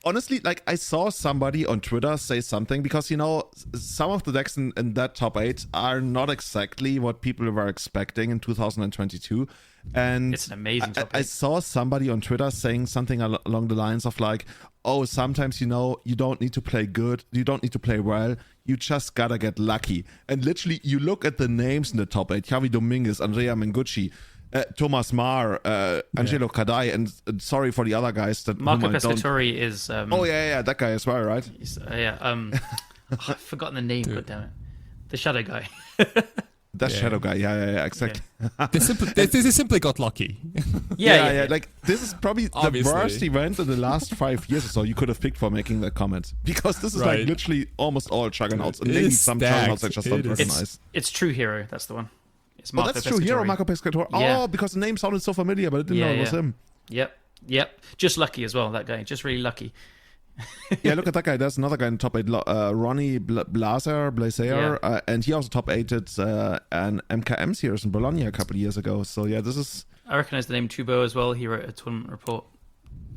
Honestly, like I saw somebody on Twitter say something because some of the decks in that top 8 are not exactly what people were expecting in 2022, and It's an amazing top I 8. saw somebody on Twitter saying something along the lines of like, "Oh, sometimes you don't need to play good, you don't need to play well, you just gotta get lucky." And literally, you look at the names in the top 8: Javi Dominguez, Andrea Mengucci, Thomas Marr, Angelo Cadai, and sorry for the other guys that Marco whom I don't- Pescatori is... Oh yeah, that guy as well, right? I've forgotten the name, goddammit. The shadow guy. That shadow guy, yeah, exactly. they simply got lucky. Yeah. Like this is probably the Obviously. worst event in the last 5 years or so you could have picked for making that comment, because this is like Right. literally almost all juggernauts, and It maybe is some stacked. juggernauts I just don't It is. recognize. It's True Hero, that's the one. It's Oh, Marco that's true. Hero Pescatori. Marco Pescatori. Yeah. Oh, because the name sounded so familiar, but I didn't know it was him. Yep. Just lucky as well, that guy. Just really lucky. Yeah, look at that guy. There's another guy in top 8, Ronnie Blazer, and he also top 8'd an MKM series in Bologna a couple of years ago. So yeah, this is... I recognize the name Tubo as well. He wrote a tournament report.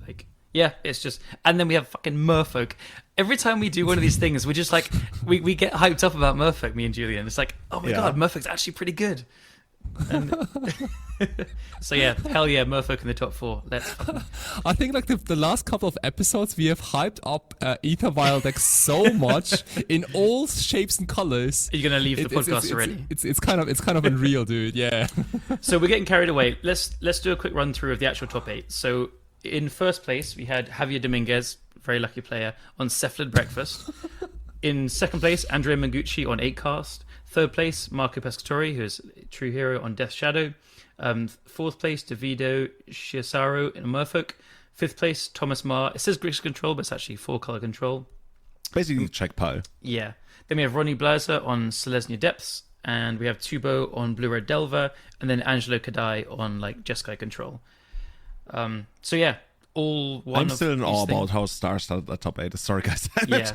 Like, yeah, it's just... And then we have fucking Merfolk. Every time we do one of these things, we're just like... we get hyped up about Merfolk, me and Julian. It's like, oh my god, Merfolk's actually pretty good. And so yeah, hell yeah, Merfolk in the top 4. Let's fucking... I think like the last couple of episodes we have hyped up Ether Vial decks so much in all shapes and colors. You're going to leave the podcast already. It's kind of unreal, dude. Yeah. So we're getting carried away. Let's do a quick run through of the actual top 8. So in first place, we had Javier Dominguez, very lucky player, on Cephalid Breakfast. In second place, Andrea Mengucci on 8cast. Third place, Marco Pescatori, who is True Hero on Death Shadow. Fourth place, Davido Chiasaro in Merfolk. Fifth place, Thomas Marr. It says Grix Control, but it's actually 4-color control. Basically check pile. Yeah. Then we have Ronnie Blazer on Selesnya Depths. And we have Tubo on Blue Red Delver. And then Angelo Kadai on like Jeskai Control. So yeah, all one I'm of still in each awe thing. about how star-studded that top 8 is. Sorry, guys. Yeah.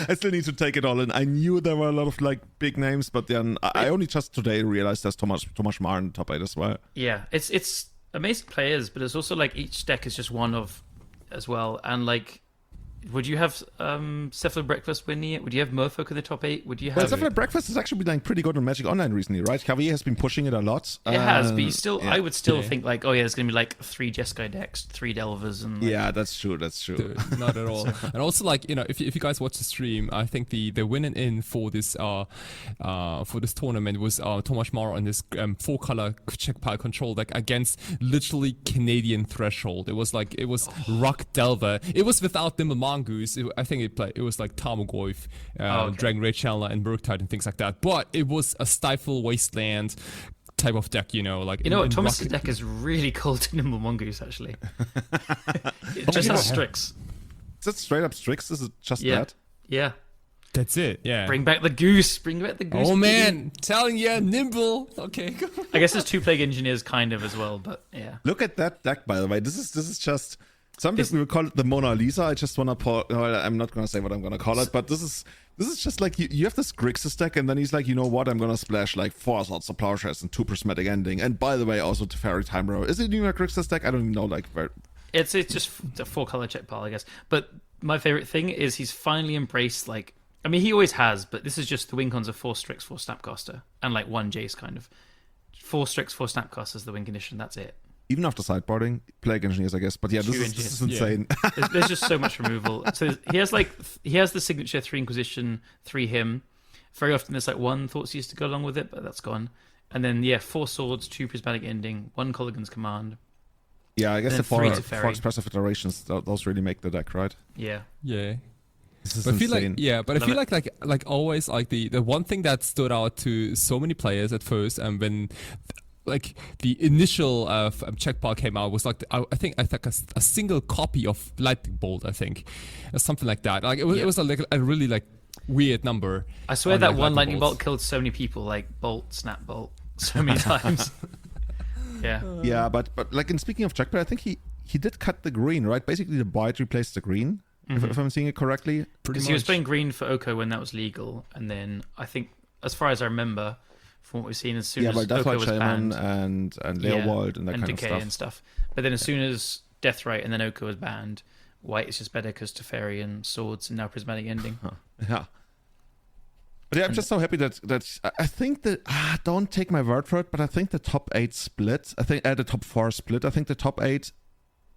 I still need to take it all in. I knew there were a lot of like big names, but then I only just today realized there's Thomas Marr in the top 8 as well. Yeah, it's amazing players, but it's also like each deck is just one of as well. And like, would you have Cephalid Breakfast winning it? Would you have Merfolk in the top 8? Would you Well, have... Cephalid Breakfast has actually been like pretty good on Magic Online recently, right? Javier has been pushing it a lot. It has, but you still, yeah. I would still think like, oh yeah, there's gonna be like 3 Jeskai decks, 3 Delvers, and like, Yeah, that's true. Dude, not at all. And also, like, if you guys watch the stream, I think the winning in for this tournament was Thomas Marr on this 4-color check pile control deck against literally Canadian Threshold. It was Rock Delver. It was without Nimble Mongoose. I think it was like Tarmogoyf, Dragon Rage Chandler, and Murktide and things like that. But it was a Stifle Wasteland type of deck, Thomas's deck is really cool to Nimble Mongoose, actually. It just has Strix. Is that straight up Strix? Is it just Yeah. that? Yeah. That's it, yeah. Bring back the goose. Bring back the goose. Oh man, telling you, Nimble. Okay. I guess there's 2 Plague Engineers kind of as well, but yeah. Look at that deck, by the way. This is just... Some people will call it the Mona Lisa. I just want to I'm not going to say what I'm going to call it, but this is just like you have this Grixis deck, and then he's like, you know what? I'm going to splash like 4 Swords of Plowshares and 2 Prismatic Ending. And by the way, also Teferi Time Row. Is it even a Grixis deck? I don't even know. Like, where... It's just a 4-color check pile, I guess. But my favorite thing is he's finally embraced, like, I mean, he always has, but this is just the win cons of 4 Strix, 4 Snapcaster, and like 1 Jace kind of. 4 Strix, 4 Snapcaster is the win condition. That's it. Even after sideboarding, Plague Engineers, I guess. But yeah, this is insane. Yeah. There's just so much removal. So he has the signature 3 Inquisition, 3 Hymn. Very often there's like 1 Thoughtseize to go along with it, but that's gone. And then 4 Swords, 2 Prismatic Ending, 1 Colligan's Command. Yeah, I guess And the 4 3 Teferi. expressive iterations, those really make the deck, right? Yeah. Yeah. This is But I feel insane. I feel like always, like the one thing that stood out to so many players at first, and when like the initial check pile came out, was like I think a single copy of Lightning Bolt, I think, or something like that. Like it was a really like weird number. I swear on, that like, one Lightning bolts. Bolt killed so many people, like Bolt, Snap Bolt, so many times. Yeah. Yeah, but like in speaking of check pile, I think he did cut the green, right? Basically, the white replaced the green. if I'm seeing it correctly. Because he was playing green for Oko when that was legal, and then I think, as far as I remember, from what we've seen, as soon as but that's Oko why was Shaman banned, and Leopold and that kind Decay of stuff. and stuff. But then as soon as Deathrite and then Oko was banned, white is just better because Teferi and Swords and now Prismatic Ending. Yeah. But yeah, I'm just so happy that I think that don't take my word for it, but I think the top 8 split. I think the top 4 split. I think the top 8,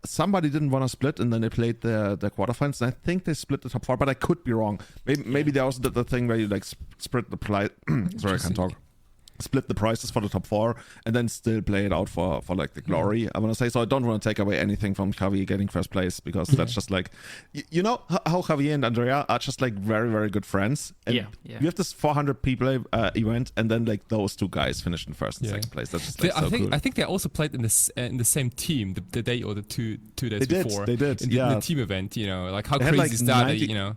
somebody didn't want to split, and then they played the quarterfinals. And I think they split the top 4, but I could be wrong. Maybe they also did the thing where you like split the price. Sorry, I can't talk. Split the prices for the top 4 and then still play it out for like the glory. I want to say, so I don't want to take away anything from Javier getting first place, because that's just like, you know how Javier and Andrea are just like very, very good friends. And you have this 400 people event, and then like those 2 guys finished in first and second place. That's just like cool. I think they also played in the same team the day or the two days before. They did. In the team event, you know, like how crazy is that? You know.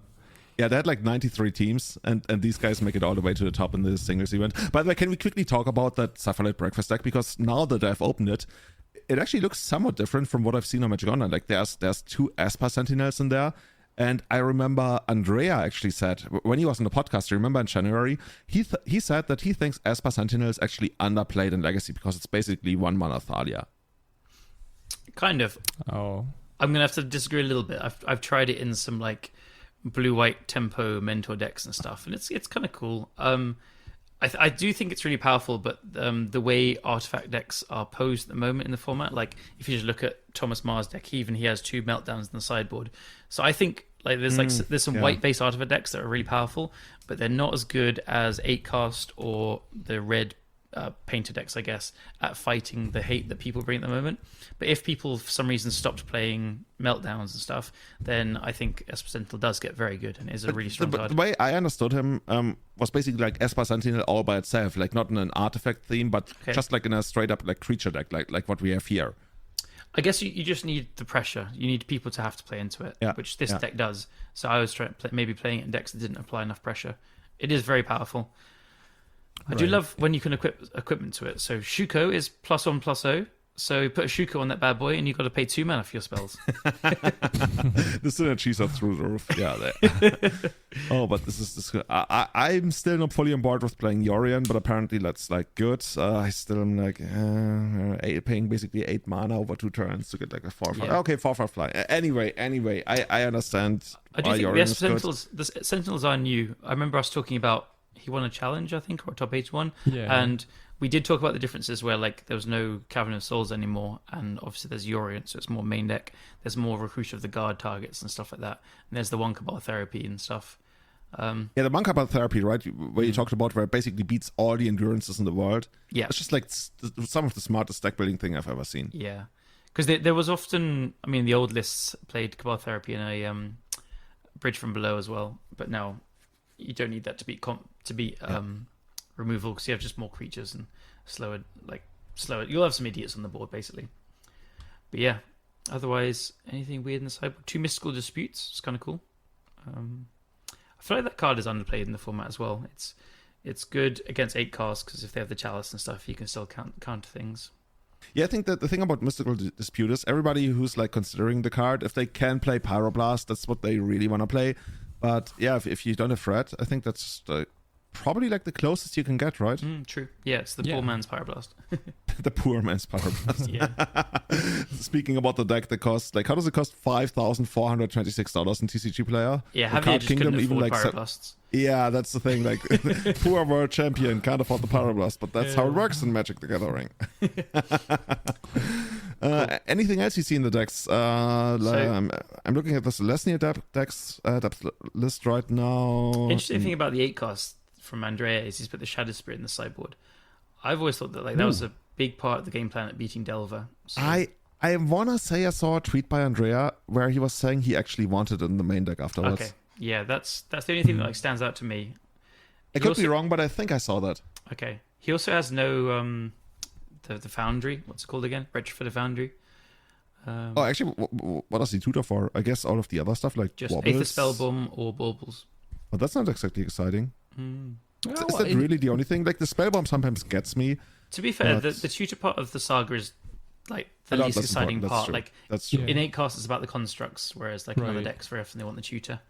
Yeah, they had like 93 teams, and these guys make it all the way to the top in the singles event. By the way, can we quickly talk about that Sapphire Breakfast deck? Because now that I've opened it, it actually looks somewhat different from what I've seen on Magic Online. Like there's 2 Esper Sentinels in there, and I remember Andrea actually said, when he was on the podcast, I remember in January, he said that he thinks Esper Sentinel is actually underplayed in Legacy because it's basically 1 mana Thalia. Kind of. Oh. I'm going to have to disagree a little bit. I've tried it in some like blue-white tempo mentor decks and stuff, and it's kind of cool. I do think it's really powerful, but the way artifact decks are posed at the moment in the format, like if you just look at Thomas Marr's deck, he has 2 meltdowns in the sideboard. So I think like there's some white-based artifact decks that are really powerful, but they're not as good as 8-cast or the red painter decks, I guess, at fighting the hate that people bring at the moment. But if people for some reason stopped playing meltdowns and stuff, then I think Esper Sentinel does get very good and is a really strong card. The way I understood him was basically like Esper Sentinel all by itself, like not in an artifact theme, but just like in a straight up like creature deck, like what we have here. I guess you just need the pressure. You need people to have to play into it, which this deck does. So I was trying to maybe playing it in decks that didn't apply enough pressure. It is very powerful. I do love when you can equip equipment to it. So Shuko is +1/+0. So you put a Shuko on that bad boy, and you've got to pay 2 mana for your spells. The synergies are through the roof. Yeah. Oh, but this is. I'm still not fully on board with playing Yorion, but apparently that's like good. I still am like paying basically 8 mana over 2 turns to get like a 4/5. Yeah. Okay, 4/5 fly. Anyway, I understand. I do think the Sentinels are new. I remember us talking about. He won a challenge, I think, or a top 8 one. Yeah. And we did talk about the differences where, like, there was no Cavern of Souls anymore, and obviously there's Yorion, so it's more main deck. There's more Recruit of the Guard targets and stuff like that. And there's the One Cabal Therapy and stuff. The One Cabal Therapy, right, where you talked about where it basically beats all the endurances in the world. Yeah. It's just, like, some of the smartest deck building thing I've ever seen. Yeah. Because there was often, I mean, the old lists played Cabal Therapy in a Bridge from Below as well, but now you don't need that to beat removal, because you have just more creatures and slower. You'll have some idiots on the board basically. But yeah, otherwise anything weird in the sideboard. 2 Mystical Disputes. It's kind of cool. I feel like that card is underplayed in the format as well. It's good against 8-cast because if they have the Chalice and stuff, you can still counter things. Yeah, I think that the thing about Mystical Dispute is everybody who's like considering the card, if they can play Pyroblast, that's what they really want to play. But yeah, if you don't have threat, I think that's probably like the closest you can get, right? True. Yeah, it's the poor man's Pyroblast. The poor man's Pyroblast. Yeah. Speaking about the deck that costs, like, how does it cost $5,426 in TCG Player? Yeah, Javier just couldn't afford Pyroblasts. Yeah, that's the thing. Like, poor world champion can't afford the Pyroblast, but that's how it works in Magic the Gathering. Anything else you see in the decks? I'm looking at the Celestia depth list right now. Interesting thing about the 8-cast from Andrea is he's put the Shadow Spirit in the sideboard. I've always thought that that was a big part of the game plan at beating Delver. So. I wanna say I saw a tweet by Andrea where he was saying he actually wanted it in the main deck afterwards. Okay, yeah, that's the only thing that like stands out to me. I could be wrong, but I think I saw that. Okay, he also has no the Foundry. What's it called again? Retrofit of Foundry. Actually, what does he tutor for? I guess all of the other stuff like just Wobbles. Aether Spellbomb or Baubles. Well, that's not exactly exciting. Is that really the only thing? Like, the Spellbomb sometimes gets me. To be fair, the tutor part of the saga is like the A lot least less exciting important, that's part. true. Like That's true. in 8 cast, it's about the constructs, whereas like in other Right. decks, very often they want the tutor.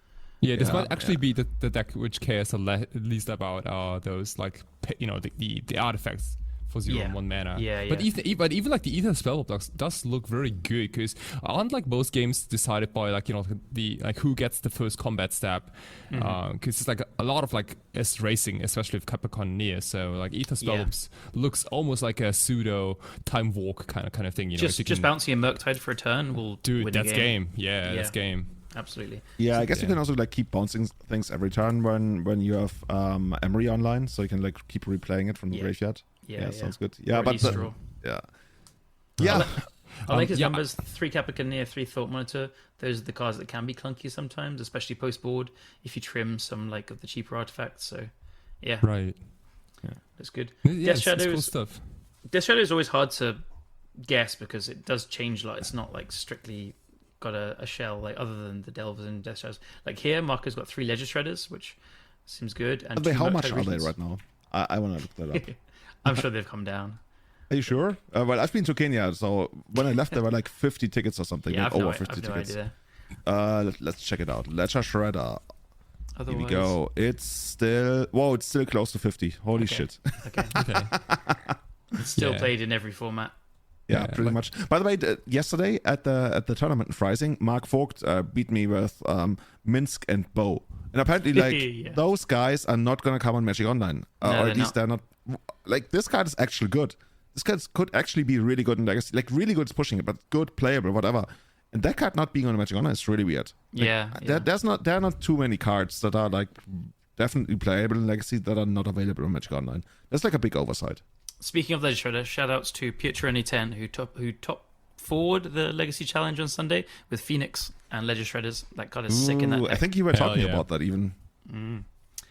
Yeah, this Yeah, might actually be the deck which cares least about those like the artifacts for 0 and 1 mana. Yeah, But yeah. even like the Ether spellbook does look very good because aren't like most games decided by like the like who gets the first combat stab? Because it's like a lot of like racing, especially with Capricorn near. So like Ether spellbooks looks almost like a pseudo time walk kind of thing. Just bouncing a Murktide for a turn will dude, win that's the game. game. Yeah, that's game. Absolutely. Yeah, I guess you Yeah. can also like keep bouncing things every turn when you have Emery online, so you can like keep replaying it from the graveyard. Yeah, sounds good. Yeah, Or at but least draw. yeah, I like his yeah. numbers: 3 Capricorn, 3 Thought Monitor. Those are the cards that can be clunky sometimes, especially post board if you trim some like of the cheaper artifacts. So, yeah, Right. that's good. Yeah, Death it's cool Shadows. stuff. Death Shadow is always hard to guess because it does change a lot. It's not like strictly got a shell like other than the Delvers and Death Shadows. Like here, Marco's got 3 Ledger Shredders, which seems good. And But 2 how Murktide much are they Regents. right now? I want to look that up. I'm sure they've come down. Are you sure? Well, I've been to Kenya, so when I left, there were like 50 tickets or something. Yeah, like I've over no, 50 I've no tickets. idea. Let's check it out. Ledger Shredder. Otherwise, Here we go. It's still close to 50. Holy Okay. shit. Okay. Okay. It's still Yeah. played in every format. Yeah, Yeah, pretty like- much. By the way, yesterday at the tournament in Freising, Mark Vogt beat me with Minsk and Bow. And apparently, like, Yeah. those guys are not going to come on Magic Online. No, or they're at least they're not. Like, this card is actually good. This card could actually be really good in Legacy. Like, really good is pushing it, but good, playable, whatever. And that card not being on Magic Online is really weird. Like, Yeah. there are not too many cards that are, like, definitely playable in Legacy that are not available on Magic Online. That's, like, a big oversight. Speaking of Ledger Shredder, shout outs to Pietroni10 who top forward the Legacy Challenge on Sunday with Phoenix and Ledger Shredders. That card is sick in that Ooh, deck. I think you were Hell talking yeah. about that even.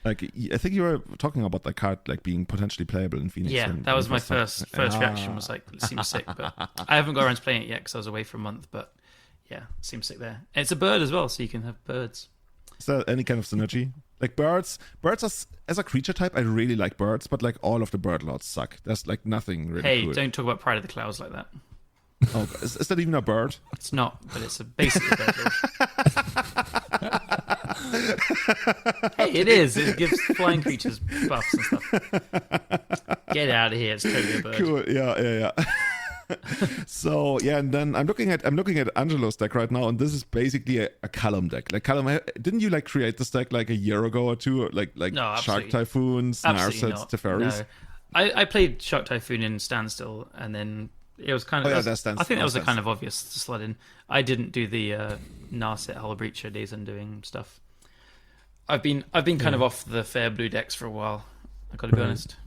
Like, I think you were talking about that card like being potentially playable in Phoenix. Yeah, when- that was when my it started. first reaction. Was like, it seems sick, but I haven't got around to playing it yet because I was away for a month. But yeah, it seems sick there. And it's a bird as well, so you can have birds. Is there any kind of synergy? Like birds are, as a creature type, I really like birds, but like all of the bird lords suck. There's like nothing really Hey, cool. don't talk about Pride of the Clouds like that. Oh, is that even a bird? It's not, but it's basically a bird lord. Hey, it is. It gives flying creatures buffs and stuff. Get out of here! It's totally a bird. Cool. Yeah. So yeah, and then I'm looking at Angelo's deck right now, and this is basically a Callum deck. Like Callum, didn't you like create this deck like a year ago or two? Like No, Shark absolutely. Typhoons, Absolutely Narsets, not. Teferis. No. I played Shark Typhoon in Standstill, and then it was kind of. Oh, yeah, that was- that's Standstill. I think that was That's kind of obvious to slot in. I didn't do the Narset Hull Breacher Days Undoing stuff. I've been kind of off the fair blue decks for a while. I got to be Right. honest.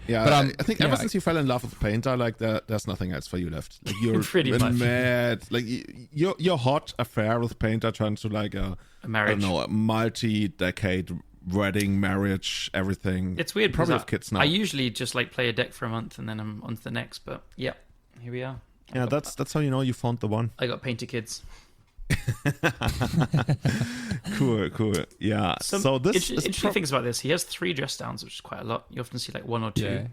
Yeah, But, I think ever yeah, since you fell in love with Painter, like there's nothing else for you left. Like you're Pretty been much. mad. Like your hot affair with Painter turned to like A I marriage. don't know, a multi-decade wedding, marriage, everything. It's weird Probably because have kids now. I usually just like play a deck for a month and then I'm on to the next. But yeah, here we are. Yeah, that's how you know you found the one. I got Painter Kids. Cool. Yeah. So this is interesting things about this. He has 3 dress downs, which is quite a lot. You often see like 1 or 2. Yeah.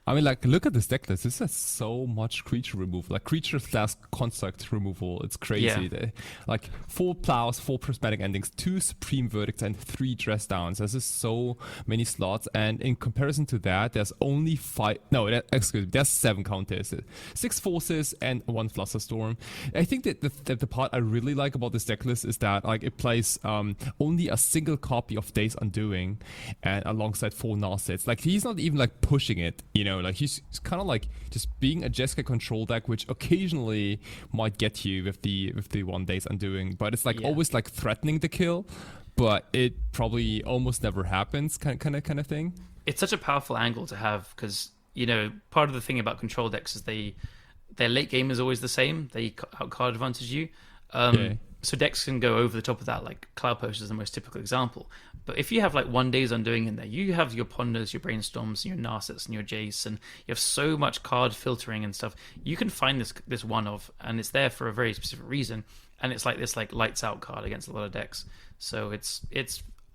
I mean, like, look at this deck list. This has so much creature removal, like creature / construct removal. It's crazy. Yeah. Like 4 plows, 4 prismatic endings, 2 supreme verdicts, and 3 dress downs. There's just so many slots. And in comparison to that, there's only 5. No, excuse me. There's 7 counters, 6 forces, and 1 Flusterstorm. I think that the part I really like about this deck list is that like it plays only a single copy of Days Undoing, and alongside 4 Narsets. Like he's not even like pushing it, you know. Like he's kind of like just being a Jessica control deck, which occasionally might get you with the 1 Days Undoing, but it's like Yeah. always like threatening the kill, but it probably almost never happens, kind of thing. It's such a powerful angle to have because, you know, part of the thing about control decks is their late game is always the same. They out card advantage you. Yeah. So decks can go over the top of that, like Cloud Post is the most typical example. But if you have like 1 Days Undoing in there, you have your Ponders, your Brainstorms, your Narsets, and your Jace, and you have so much card filtering and stuff. You can find this one of, and it's there for a very specific reason. And it's like this like lights out card against a lot of decks. So it's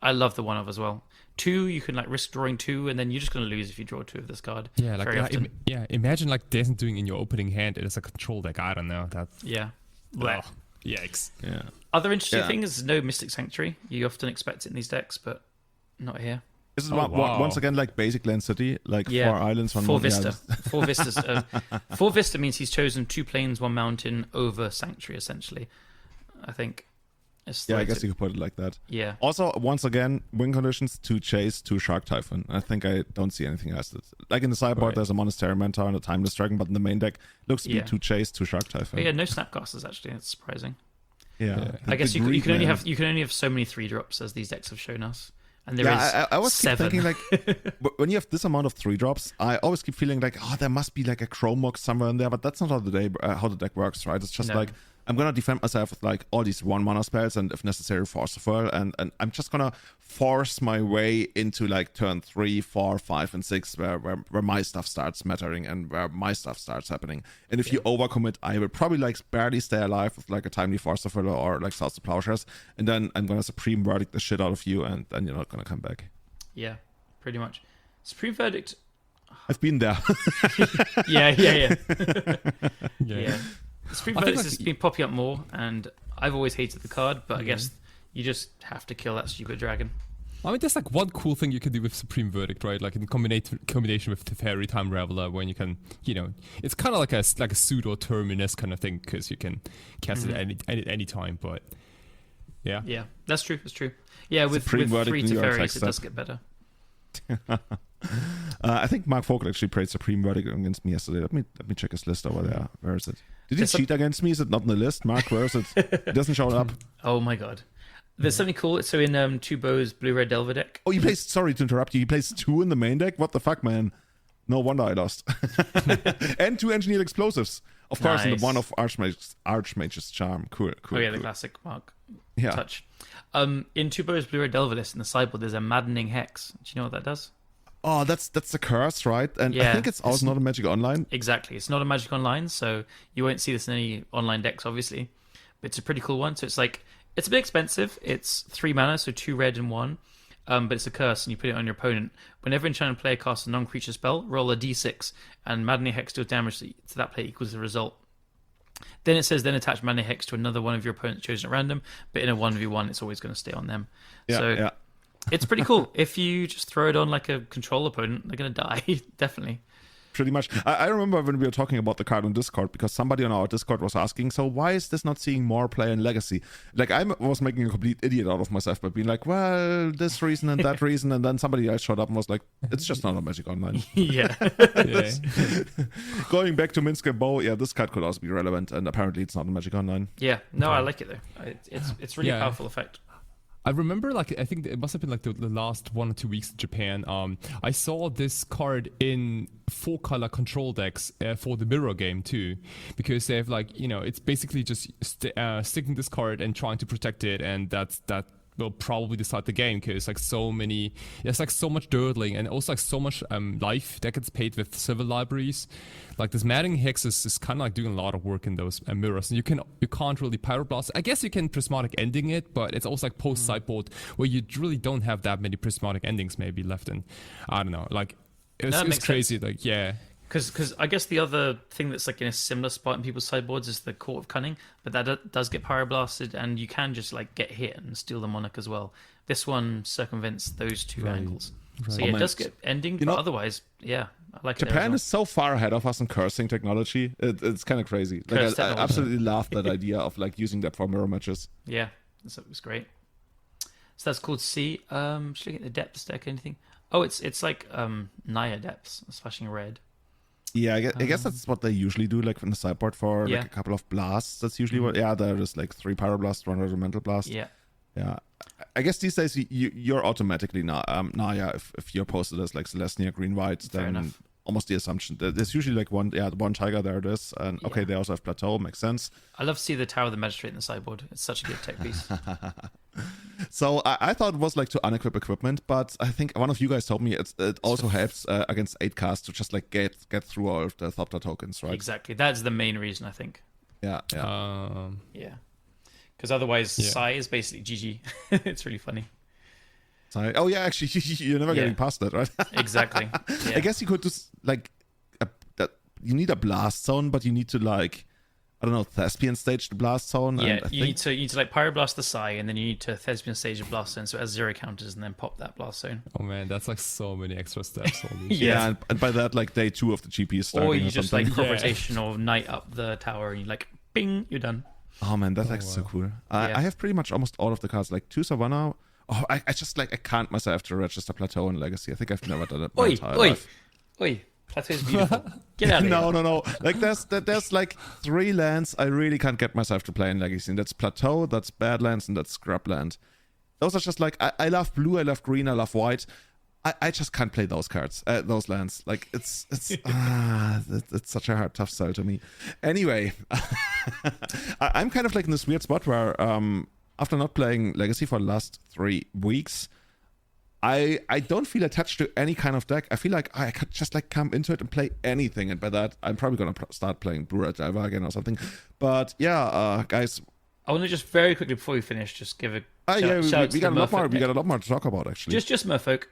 I love the 1 of as well. 2, you can like risk drawing 2, and then you're just going to lose if you draw 2 of this card. Yeah, like very often. Imagine like Desmond doing in your opening hand. It is a control deck. I don't know that. Yeah. Oh, yikes. Yeah. Other interesting thing is no Mystic Sanctuary. You often expect it in these decks, but not here. This is wow. once again like basic land city, like 4 islands, 1 4 mountain. Vista. 4 Vistas. 4 Vista means he's chosen 2 plains, 1 mountain over Sanctuary, essentially. I think. I guess you could put it like that. Yeah. Also, once again, win conditions, 2 Chase, 2 Shark Typhoon. I think I don't see anything else. Like in the sideboard, there's a Monastery Mentor and a Timeless Dragon, but in the main deck, looks to be 2 Chase, 2 Shark Typhoon. But yeah, no Snapcasters actually. It's surprising. Yeah. I guess you can only have so many 3-drops as these decks have shown us. And there is I always 7. keep thinking like, when you have this amount of 3-drops, I always keep feeling like, there must be like a Chromebook somewhere in there, but that's not how the deck works, right? It's just like, I'm gonna defend myself with like all these 1-mana spells, and if necessary, Force of Will, and I'm just gonna force my way into like turn 3, 4, 5, and 6, where my stuff starts mattering and where my stuff starts happening. And if you overcommit, I will probably like barely stay alive with like a timely Force of Will or like South to Plowshares, and then I'm gonna Supreme Verdict the shit out of you, and then you're not gonna come back. Yeah, pretty much. Supreme Verdict. I've been there. Yeah. Yeah. Supreme Verdict has been popping up more, and I've always hated the card, but I guess you just have to kill that stupid dragon. I mean, there's like one cool thing you can do with Supreme Verdict, right? Like in combination with Teferi Time Reveler, when you can, it's kind of like a pseudo terminus kind of thing, because you can cast it at any time. But yeah, that's true. Yeah, with 3 Teferis, it does get better. I think Mark Vogel actually played Supreme Verdict against me yesterday. Let me check his list over there. Where is it? Did he cheat against me? Is it not in the list? Mark, where is it? It doesn't show up. Oh my god. There's something cool. So in 2 Bows Blue-Red Delver deck. Oh, sorry to interrupt you. He plays 2 in the main deck? What the fuck, man? No wonder I lost. And 2 Engineered Explosives. Of course, in the 1 of Archmage's Charm. Cool. Oh yeah, the classic Mark Yeah. touch. In 2 Bows Blue-Red Delver list in the sideboard, there's a Maddening Hex. Do you know what that does? Oh, that's the curse, right? And I think it's also not a Magic Online. Exactly. It's not a Magic Online, so you won't see this in any online decks, obviously. But it's a pretty cool one. So it's a bit expensive. It's 3 mana, so 2 red and 1. But it's a curse, and you put it on your opponent. Whenever enchanted player casts a non-creature spell, roll a d6, and Maddening Hex deals damage to that player equals the result. Then it says, attach Maddening Hex to another one of your opponents chosen at random, but in a 1v1, it's always going to stay on them. Yeah. It's pretty cool. If you just throw it on like a control opponent, they're going to die. Definitely. Pretty much. I remember when we were talking about the card on Discord, because somebody on our Discord was asking, so why is this not seeing more play in Legacy? Like, I was making a complete idiot out of myself by being like, well, this reason and that reason, and then somebody else showed up and was like, it's just not a Magic Online. Yeah. Going back to Minsk and Bow, this card could also be relevant, and apparently it's not a Magic Online. Yeah. No, I like it though. It's really a powerful effect. I remember, I think it must have been the last 1 or 2 weeks in Japan. I saw this card in 4-color control decks for the Mirror game too, because they have it's basically just sticking this card and trying to protect it, and that will probably decide the game, because there's so much dirtling, and also so much life that gets paid with civil libraries. Like this Maddening Hex is kind of doing a lot of work in those mirrors, and you can't really Pyroblast. I guess you can Prismatic Ending it, but it's also post sideboard where you really don't have that many Prismatic Endings maybe left in. I don't know, it's crazy. Sense. Because I guess the other thing that's in a similar spot in people's sideboards is the Court of Cunning, but that does get Pyroblasted, and you can just get hit and steal the Monarch as well. This one circumvents those 2 angles. Right. So it does get ending, but otherwise, I like it. Japan is so far ahead of us in cursing technology. It's kind of crazy. I absolutely love that idea of using that for mirror matches. Yeah, it's great. So that's cool to see. Just looking at the depths deck, anything? Oh, it's like Naya depths, flashing red. Yeah, I guess that's what they usually do, in the sideboard for a couple of blasts. That's usually what. Yeah, there is 3 Pyroblast, 1 Regimental Blast. Yeah. I guess these days you're automatically Naya if you're posted as Celestia Green White, then almost the assumption that there's usually one Tiger, there it is, and okay, they also have Plateau, makes sense. I love to see the Tower of the Magistrate in the sideboard. It's such a good tech piece. So I thought it was to unequip equipment, but I think one of you guys told me it also helps against 8 cast to just get through all of the Thopter tokens, right? Exactly, that's the main reason, I think. Yeah. Because otherwise, Psy is basically GG. It's really funny. Oh yeah, actually, you're never getting past that, right? Exactly. Yeah. I guess you could just like you need a blast zone, but you need to like I don't know, thespian stage the blast zone. Yeah, and you need to like pyroblast the Psy, and then you need to thespian stage the blast zone, so it has 0 counters, and then pop that blast zone. Oh man, that's like so many extra steps. Holy shit. Yeah, and by that, like day 2 of the GP is starting. Or you just like something. crop rotation or knight up the tower, and you like, bing, you're done. Oh man, that's like so cool. I have pretty much almost all of the cards, like 2 Savannah. Oh, I just like I can't myself to register Plateau in Legacy. I think I've never done it my entire life. Oi, Plateau's beautiful. Get out of here. No. Like there's like 3 lands I really can't get myself to play in Legacy. And that's Plateau, that's Badlands, and that's Scrubland. Those are just like I love blue, I love green, I love white. I just can't play those cards, those lands. Like it's it's such a tough sell to me. Anyway, I'm kind of like in this weird spot where after not playing Legacy for the last 3 weeks, I don't feel attached to any kind of deck. I feel like I could just like come into it and play anything, and by that I'm probably gonna start playing Blue-Red Diver again or something. But yeah, guys, I want to just very quickly before we finish, just give a shout we got a lot more. We got a lot more to talk about actually. Just Merfolk.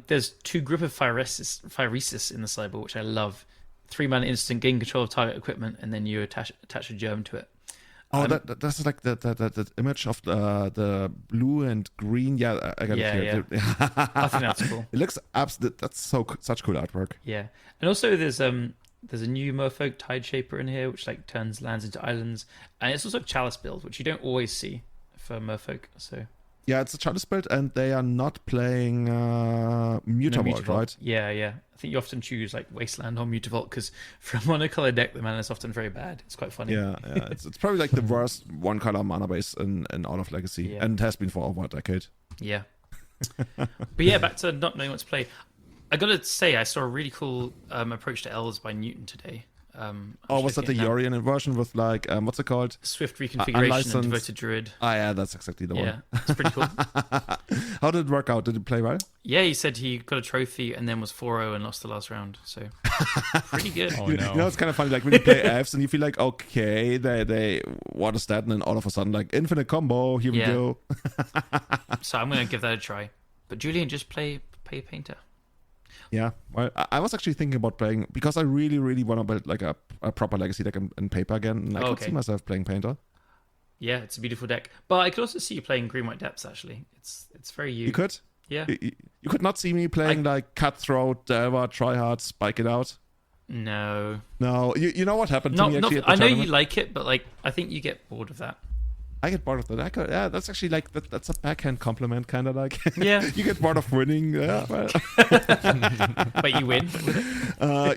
There's 2 Grip of Phyresis in the sideboard, which I love. 3-mana instant, gain control of target equipment, and then you attach a germ to it. Oh, that's like the image of the blue and green. Yeah, I got it here. I think that's cool. It looks absolute. That's such cool artwork. Yeah, and also there's a new Merfolk Tide Shaper in here, which like turns lands into islands, and it's also a Chalice build, which you don't always see for Merfolk. So yeah, it's a Chalice build, and they are not playing Mutavault, right? Yeah. I think you often choose like Wasteland or Mutavault because for a monocolor deck, the mana is often very bad. It's quite funny. Yeah. It's probably like the worst 1-color mana base in all of Legacy, and has been for over a decade. Yeah. But yeah, back to not knowing what to play. I gotta say, I saw a really cool approach to Elves by Newton today. Was that the Yorian version with like what's it called? Swift reconfiguration and devoted druid. Ah, yeah, that's exactly the one. Yeah, it's pretty cool. How did it work out? Did it play well? Yeah, he said he got a trophy and then was 4-0 and lost the last round. So pretty good. Oh, no. You know, it's kind of funny. Like when you play Fs and you feel like, okay, they what is that? And then all of a sudden, like infinite combo. Here we go. So I'm gonna give that a try. But Julian, just play Painter. Yeah, well, I was actually thinking about playing because I really, really want to build like a proper Legacy deck in paper again. And I could see myself playing Painter. Yeah, it's a beautiful deck. But I could also see you playing Green White Depths. Actually, it's very you. You could. Yeah. You could not see me playing like Cutthroat, Delver, Tryhard, Spike It Out. No. You know what happened to me actually? I know you like it, but like I think you get bored of that. I get bored of that. Yeah, that's actually like that's a backhand compliment, kind of like. Yeah. You get bored of winning. Yeah, well. But you win.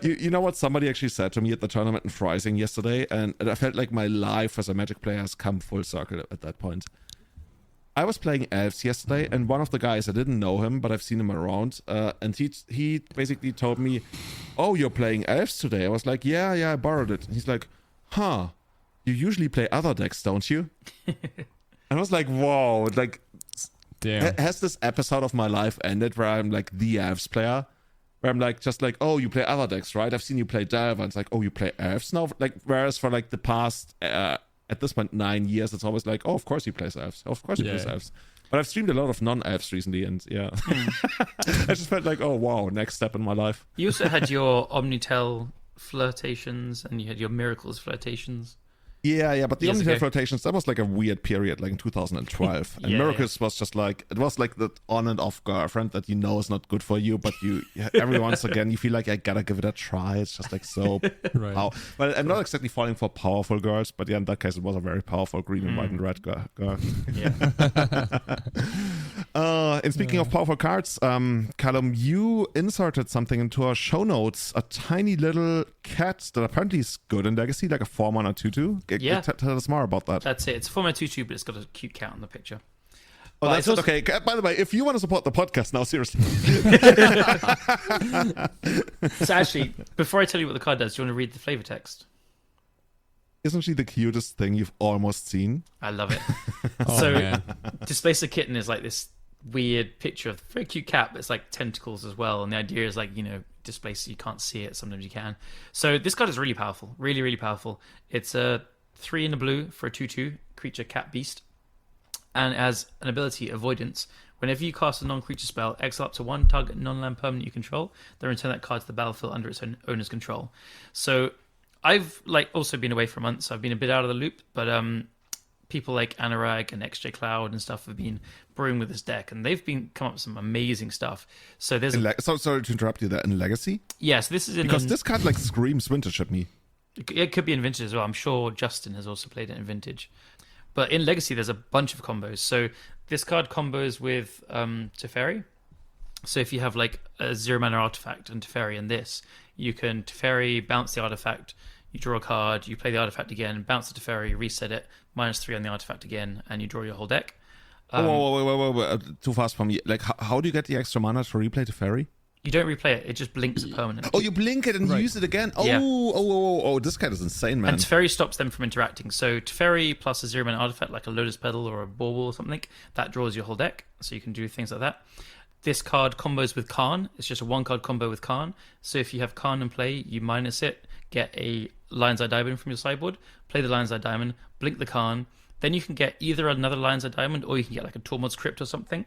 You know what somebody actually said to me at the tournament in Freising yesterday, and I felt like my life as a Magic player has come full circle at that point. I was playing Elves yesterday, and one of the guys, I didn't know him, but I've seen him around, and he basically told me, "Oh, you're playing Elves today?" I was like, "Yeah, I borrowed it." And he's like, "Huh. You usually play other decks, don't you?" And I was like, whoa, like, damn. Has this episode of my life ended where I'm like the Elves player? Where I'm like, just like, oh, you play other decks, right? I've seen you play Delver. And it's like, oh, you play Elves now? Like, whereas for like the past, at this point, 9 years, it's always like, oh, of course you play Elves. Of course you play Elves. But I've streamed a lot of non-Elves recently, and yeah. I just felt like, oh, wow, next step in my life. You also had your Omnitel flirtations, and you had your Miracles flirtations. Yeah, but the Years Omnitel ago. flirtations, that was like a weird period, like in 2012. And Miracles was just like, it was like the on and off girlfriend that you know is not good for you, but you every once again, you feel like, I gotta give it a try. It's just like so Right. Well, I'm not exactly falling for powerful girls, but yeah, in that case, it was a very powerful green and white and red girl. Yeah. And speaking of powerful cards, Callum, you inserted something into our show notes, a tiny little cat that apparently is good in Legacy, like a 4-mana 2/2. Yeah. Tell us more about that. That's it. It's a format 2/2, but it's got a cute cat on the picture. Oh, But that's it's also- okay. By the way, if you want to support the podcast now, seriously. So actually, before I tell you what the card does, do you want to read the flavor text? Isn't she the cutest thing you've almost seen? I love it. Oh, So, man. Displace a Kitten is like this weird picture of a very cute cat, but it's like tentacles as well. And the idea is like, displace, you can't see it, sometimes you can. So this card is really powerful. Really, really powerful. It's a 3 in the blue for a 2/2 creature cat beast. And as an ability, Avoidance. Whenever you cast a non-creature spell, exile up to one target non-land permanent you control, then return that card to the battlefield under its own owner's control. So I've like also been away for a month, so I've been a bit out of the loop, but people like Anurag and XJ Cloud and stuff have been brewing with this deck, and they've been come up with some amazing stuff. So there's sorry to interrupt you there. In Legacy? Yes, this is in because this card like screams vintage at me. It could be in Vintage as well. I'm sure Justin has also played it in Vintage. But in Legacy, there's a bunch of combos. So this card combos with Teferi. So if you have like a 0-mana artifact and Teferi and this, you can Teferi, bounce the artifact, you draw a card, you play the artifact again, bounce the Teferi, reset it, -3 on the artifact again, and you draw your whole deck. Whoa, too fast for me. Like, how do you get the extra mana to replay Teferi? You don't replay it; it just blinks a permanent. Oh, you blink it and use it again. Oh, Yeah. oh, this card is insane, man. And Teferi stops them from interacting. So Teferi plus a 0-mana artifact like a Lotus Petal or a Bauble or something, that draws your whole deck. So you can do things like that. This card combos with Karn. It's just a 1-card combo with Karn. So if you have Karn in play, you minus it, get a Lion's Eye Diamond from your sideboard, play the Lion's Eye Diamond, blink the Karn. Then you can get either another Lion's Eye Diamond or you can get like a Tormod's Crypt or something.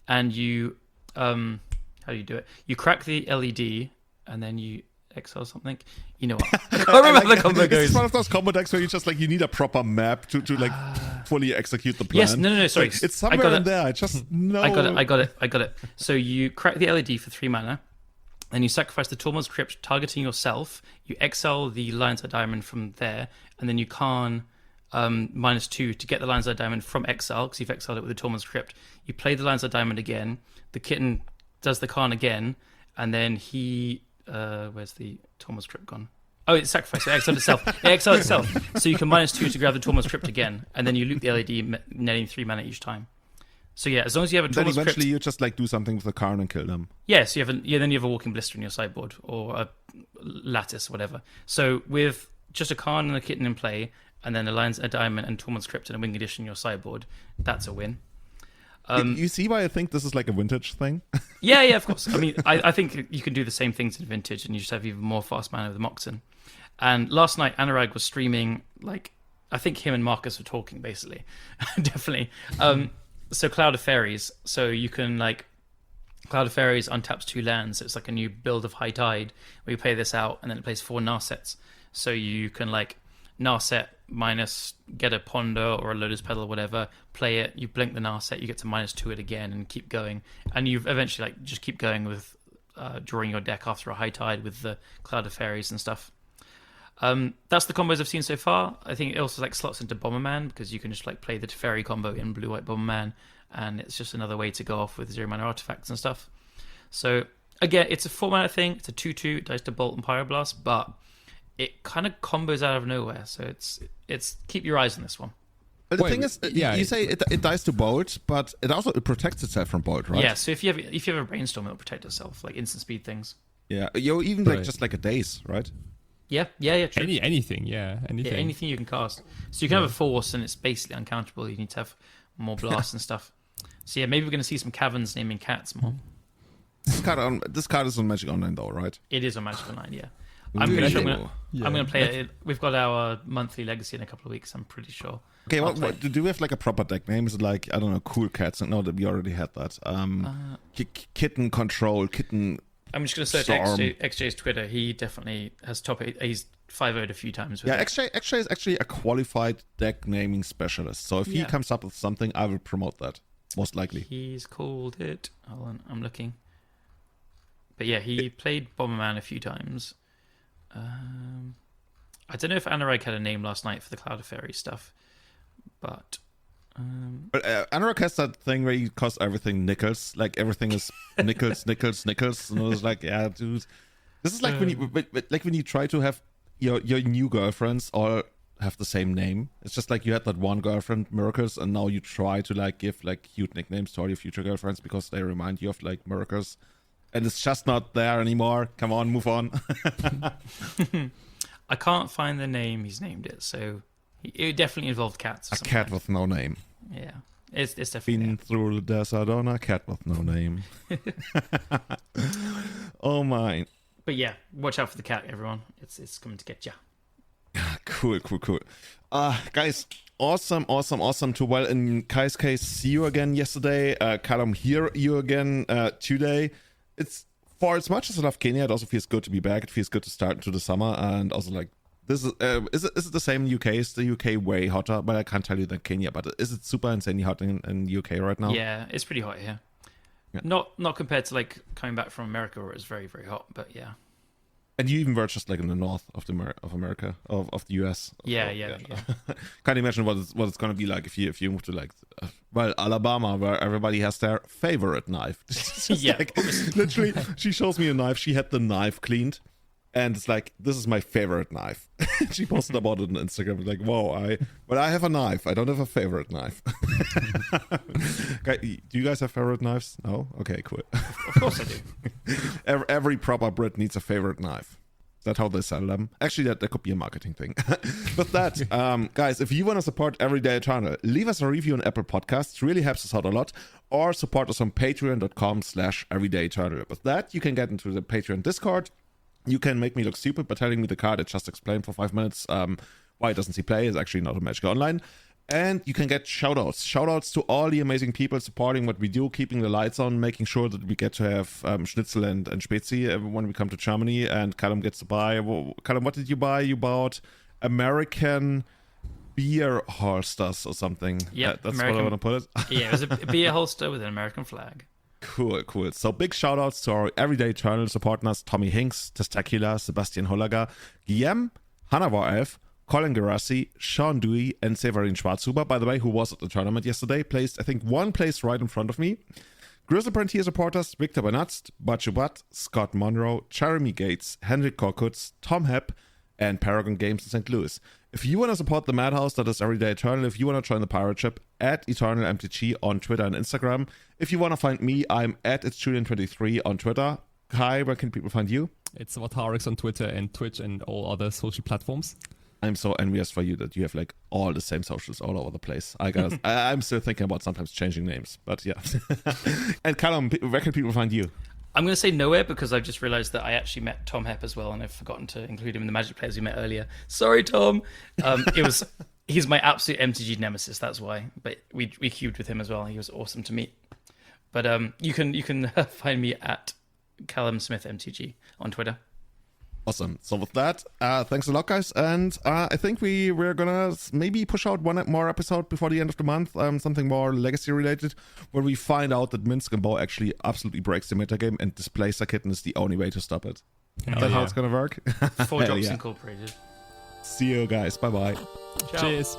And you... how do you do it? You crack the LED and then you exile something. You know what? I can't remember how the combo goes. It's one of those combo decks where you just like you need a proper map to like fully execute the plan. Yes, no, sorry. Like, it's somewhere in there. I just know. I got it. So you crack the LED for 3 mana, then you sacrifice the Tormod's Crypt targeting yourself. You exile the Lion's Eye Diamond from there, and then you Karn -2 to get the Lion's Eye Diamond from exile because you've exiled it with the Tormod's Crypt. You play the Lion's Eye Diamond again. The kitten does the Karn again, and then he where's the Tormod's Crypt gone? Oh, it's sacrificed. It exiled itself. It exiled itself. So you can -2 to grab the Tormod's Crypt again, and then you loop the LED, netting 3 mana each time. So yeah, as long as you have a then Tormod's Crypt, eventually you just like do something with the Karn and kill them. yes, then you have a Walking Blister in your sideboard or a Lattice, whatever. So with just a Karn and a Kitten in play, and then a Diamond and Tormod's Crypt and a Wing Edition in your sideboard, that's a win. You see why I think this is like a vintage thing? Yeah, of course. I mean, I think you can do the same things in Vintage, and you just have even more fast mana with the Moxen. And last night, Anurag was streaming, like, I think him and Marcus were talking, basically. Definitely. So Cloud of Fairies. So you can, like, Cloud of Fairies untaps 2 lands. So it's like a new build of High Tide, where you play this out, and then it plays 4 Narsets. So you can, like, Narset minus get a Ponder or a Lotus Petal or whatever, play it, you blink the Narset, you get to -2 it again and keep going. And you eventually like just keep going with drawing your deck after a High Tide with the Cloud of Fairies and stuff. That's the combos I've seen so far. I think it also like slots into Bomberman because you can just like play the Teferi combo in blue-white Bomberman, and it's just another way to go off with 0-mana artifacts and stuff. So again, it's a 4-mana thing, it's a 2/2, it dies to Bolt and Pyroblast, but it kind of combos out of nowhere, so it's keep your eyes on this one. But the thing is, you say it dies to Bolt, but it protects itself from Bolt, right? Yeah, so if you have a Brainstorm, it'll protect itself, like instant speed things. Yeah, you even like just like a Daze, right? Yeah, true. Anything. Yeah, anything you can cast. So you can have a Force, and it's basically uncountable. You need to have more blasts and stuff. So yeah, maybe we're going to see some caverns naming cats more. This card is on Magic Online though, right? It is on Magic Online, yeah. I'm pretty sure I'm going to play it. We've got our monthly Legacy in a couple of weeks, I'm pretty sure. Okay, what do we have like a proper deck name? Is it like, I don't know, Cool Cats? No, that we already had that. Kitten Control, Kitten... I'm just going to search XJ's Twitter. He definitely has he's 5-0'd a few times. With XJ is actually a qualified deck naming specialist. So if he comes up with something, I will promote that, most likely. He's called it... Hold on, I'm looking. But yeah, he played Bomberman a few times. I don't know if Anurag had a name last night for the Cloud of Fairy stuff, but Anurag has that thing where he calls everything nickels, like everything is nickels, and I was like, yeah, dude, this is like when you try to have your new girlfriends all have the same name. It's just like you had that one girlfriend, Miracles, and now you try to like give like cute nicknames to all your future girlfriends because they remind you of like Miracles. And it's just not there anymore. Come on, move on. I can't find the name he's named it, so it definitely involved cats. A cat with no name. Yeah, it's definitely been through the desert on a cat with no name. Oh my! But yeah, watch out for the cat, everyone. It's coming to get ya. Cool. Guys, awesome to, well, in Kai's case, see you again yesterday. Callum, hear you again today. It's, for as much as I love Kenya, it also feels good to be back. It feels good to start into the summer, and also like, this is it the same in UK? Is the UK way hotter? But I can't tell you than Kenya, but is it super insanely hot in UK right now? Yeah, it's pretty hot here. Yeah. Not compared to like coming back from America where it's very, very hot, but yeah. And you even were just like in the north of the America, of the US. Yeah. Can't imagine what it's gonna be like if you move to like, well, Alabama, where everybody has their favorite knife. Yeah, like, literally, she shows me a knife. She had the knife cleaned, and it's like, this is my favorite knife. She posted about it on Instagram. Like, whoa, I have a knife. I don't have a favorite knife. Okay, do you guys have favorite knives? No? Okay, cool. Of course I do. Every proper Brit needs a favorite knife. Is that how they sell them? Actually, that could be a marketing thing. But that, guys, if you want to support Everyday Eternal, leave us a review on Apple Podcasts. It really helps us out a lot. Or support us on patreon.com/everydayeternal. With that, you can get into the Patreon Discord. You can make me look stupid by telling me the card I just explained for 5 minutes why it doesn't see play. It's actually not a Magic Online. And you can get shoutouts. Shoutouts to all the amazing people supporting what we do, keeping the lights on, making sure that we get to have Schnitzel and Spezi when we come to Germany. And Callum gets to buy. Well, Callum, what did you buy? You bought American beer holsters or something. Yeah, that's what I want to put it. Yeah, it was a beer holster with an American flag. Cool. So big shout outs to our Everyday Eternal supporting us: Tommy Hinks, Testacular, Sebastian Hollager, Guillaume, Hannah Elf, Colin Garassi, Sean Dewey, and Severin Schwarzhuber, by the way, who was at the tournament yesterday, placed, I think, one place right in front of me. Grizzle Frontier supporters: Victor Benatz, Bachubat, Scott Monroe, Jeremy Gates, Henrik Korkutz, Tom Hepp, and Paragon Games in St. Louis. If you want to support the Madhouse, that is Everyday Eternal, if you want to join the pirate ship, at EternalMTG on Twitter and Instagram. If you want to find me, I'm at It'sJulian23 on Twitter. Kai, where can people find you? It's Vatarix on Twitter and Twitch and all other social platforms. I'm so envious for you that you have like all the same socials all over the place. I'm still thinking about sometimes changing names, but yeah. And Callum, where can people find you? I'm going to say nowhere because I've just realized that I actually met Tom Hepp as well, and I've forgotten to include him in the Magic players we met earlier. Sorry, Tom. He's my absolute MTG nemesis. That's why. But we queued with him as well. He was awesome to meet. But you can find me at Callum Smith MTG on Twitter. Awesome. So with that, thanks a lot, guys. And I think we're gonna maybe push out one more episode before the end of the month, something more Legacy related, where we find out that Minsk and Bow actually absolutely breaks the metagame, and Displacer Kitten is the only way to stop it. Is that how it's gonna work? 4 Drops Incorporated. See you guys. Bye bye. Ciao. Cheers.